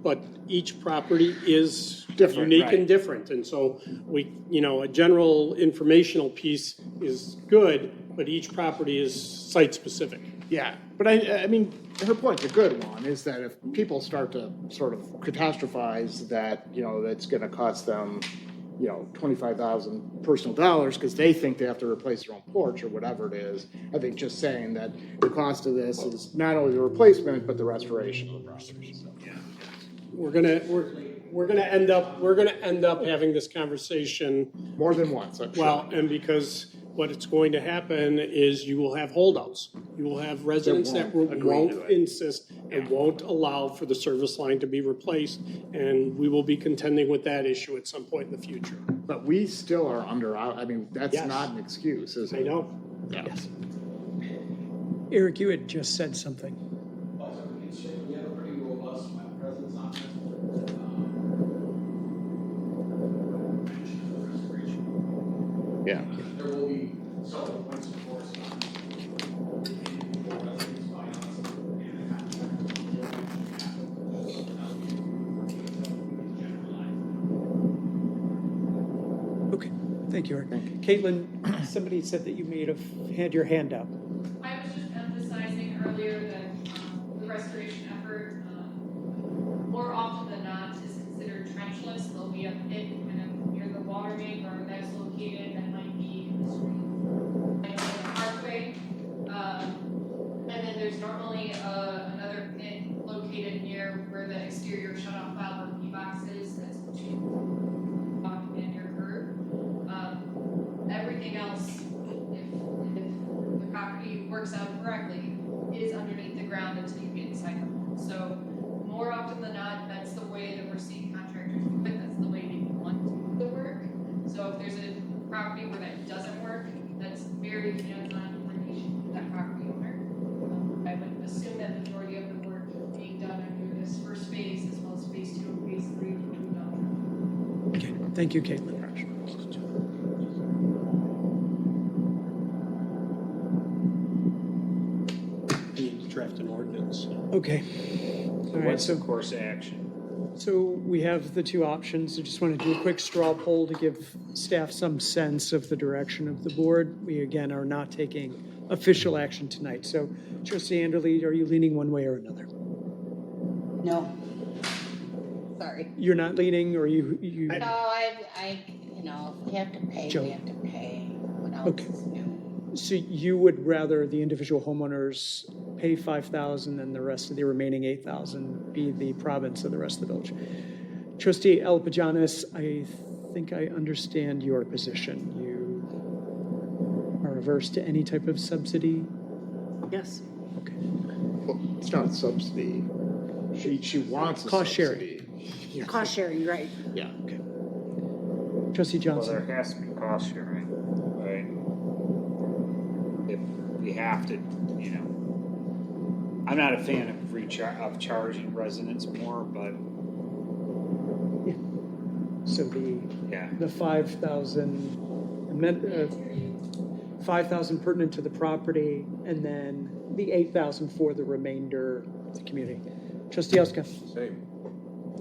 But each property is Different, unique right. and different. And so we, you know, a general informational piece is good, but each property is site-specific. Yeah, but I mean, her point's a good one, is that if people start to sort of catastrophize that, you know, that's gonna cost them, you know, 25,000 personal dollars because they think they have to replace their own porch or whatever it is, I think just saying that the cost of this is not only the replacement, but the restoration of the property. So, We're gonna end up having this conversation. more than once, I'm sure. Well, and because what it's going to happen is you will have holdouts. You will have residents that won't agree to won't it. insist and won't allow for the service line to be replaced. And we will be contending with that issue at some point in the future. But we still are under, I mean, that's Yes. not an excuse, is it? I know. Yeah. Yes. Eric, you had just said something. We have a pretty robust web presence on this. Restoration. Yeah. There will be several points of correspondence. For residents by us and the contractor. Okay, thank you, Eric. Caitlin, somebody said that you had your hand up. I was just emphasizing earlier that the restoration effort, more often than not, is considered trenchless. There'll be a pit kind of near the water main where that's located that might be in the street, like in the parkway. And then there's normally another pit located near where the exterior shutoff valve or P-box is, that's between and your curb. Everything else, if the property works out correctly, is underneath the ground until you get inside the home. So more often than not, that's the way that we're seeing contractors do it, that's the way they want to do the work. So if there's a property where that doesn't work, that's very hands-on coordination with that property owner. I would assume that the majority of the work being done under this first phase, as well as phase 2 and phase 3, will be done. Okay, thank you, Caitlin. We need to draft an ordinance. Okay. All right, What's the so course of action? So we have the two options. I just want to do a quick straw poll to give staff some sense of the direction of the board. We, again, are not taking official action tonight. So Trustee Anderle, are you leaning one way or another? No. Sorry. You're not leaning, or you? No, I, you know, if we have to pay, Joe. we have to pay. What else Okay. is new? So you would rather the individual homeowners pay 5,000 and the rest of the remaining 8,000 be the province of the rest of the village? Trustee Alpagianis, I think I understand your position. You are averse to any type of subsidy? Yes. Okay. Well, it's not a subsidy. She wants a Cost sharing. subsidy. Yeah. Cost sharing, right. Yeah. Okay. Trustee Well, Johnson? there has to be cost sharing, right? If we have to, you know, I'm not a fan of charging residents more, but So yeah. the 5,000, 5,000 pertinent to the property, and then the 8,000 for the remainder of the community. Trustee Elska? Same.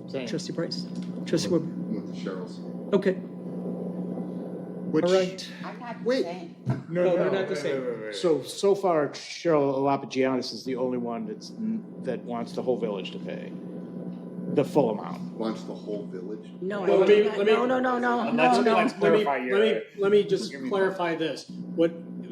Same. Trustee Price? Trustee Wood? With the Cheryl's. Okay, Which, all right. I'm not Wait. saying. No, they're not the same. So far, Cheryl Alapagianis is the only one that wants the whole village to pay the full amount. Wants the whole village? No, Well, let me- let me- no. Let's clarify your. Let me just clarify this.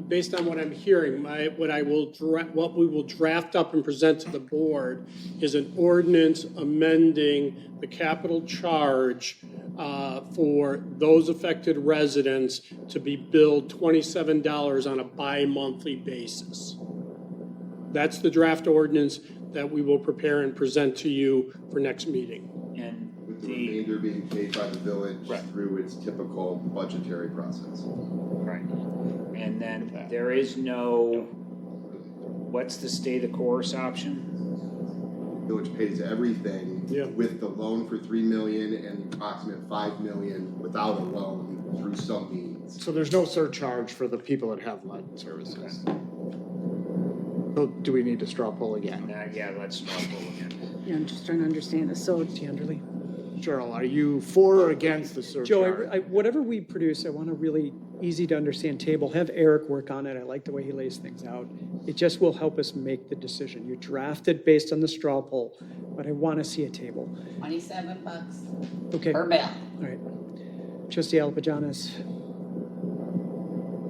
Based on what I'm hearing, what we will draft up and present to the board is an ordinance amending the capital charge for those affected residents to be billed $27 on a bi-monthly basis. That's the draft ordinance that we will prepare and present to you for next meeting. And With the the, remainder being paid by the village Right. through its typical budgetary process. right. And then there is no, what's the stay the course option? Village pays everything Yeah. with the loan for 3 million and the approximate 5 million without a loan through some means. So there's no surcharge for the people that have lead services. So do we need to straw poll again? Yeah, let's start again. Yeah, I'm just trying to understand this. So Trustee Anderle? Cheryl, are you for or against the surcharge? Joe, whatever we produce, I want a really easy to understand table. Have Eric work on it. I like the way he lays things out. It just will help us make the decision. You draft it based on the straw poll, but I want to see a table. $27 Okay, per all bill. right. Trustee Alpagianis?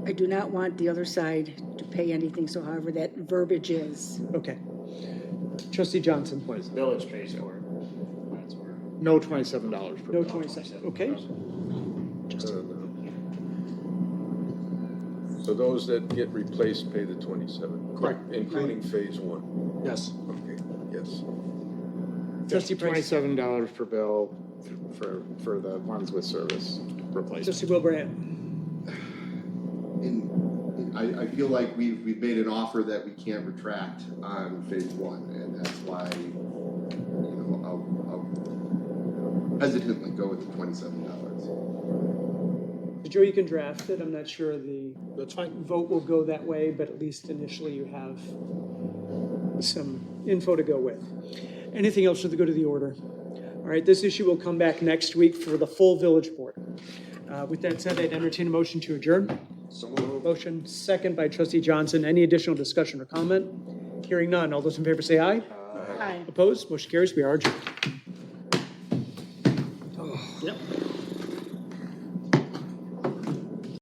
I do not want the other side to pay anything, so however that verbiage is. Okay. Trustee Johnson? Village pays for it. That's where. No $27 per No bill. 27, okay. So those that get replaced pay the 27? Correct. Including phase one? Yes. Okay, yes. Trustee Price? $27 per bill for the ones with service replacement. Trustee Wilbraham? And I feel like we've made an offer that we can't retract on phase one, and that's why, I'll hesitantly go with the $27. Joe, you can draft it. I'm not sure the That's fine. vote will go that way, but at least initially you have some info to go with. Anything else for the good of the order? All right, this issue will come back next week for the full village board. With that said, I'd entertain a motion to adjourn. Motion second by Trustee Johnson. Any additional discussion or comment? Hearing none. All those in favor say aye. Aye. Opposed? Motion carries. We are adjourned.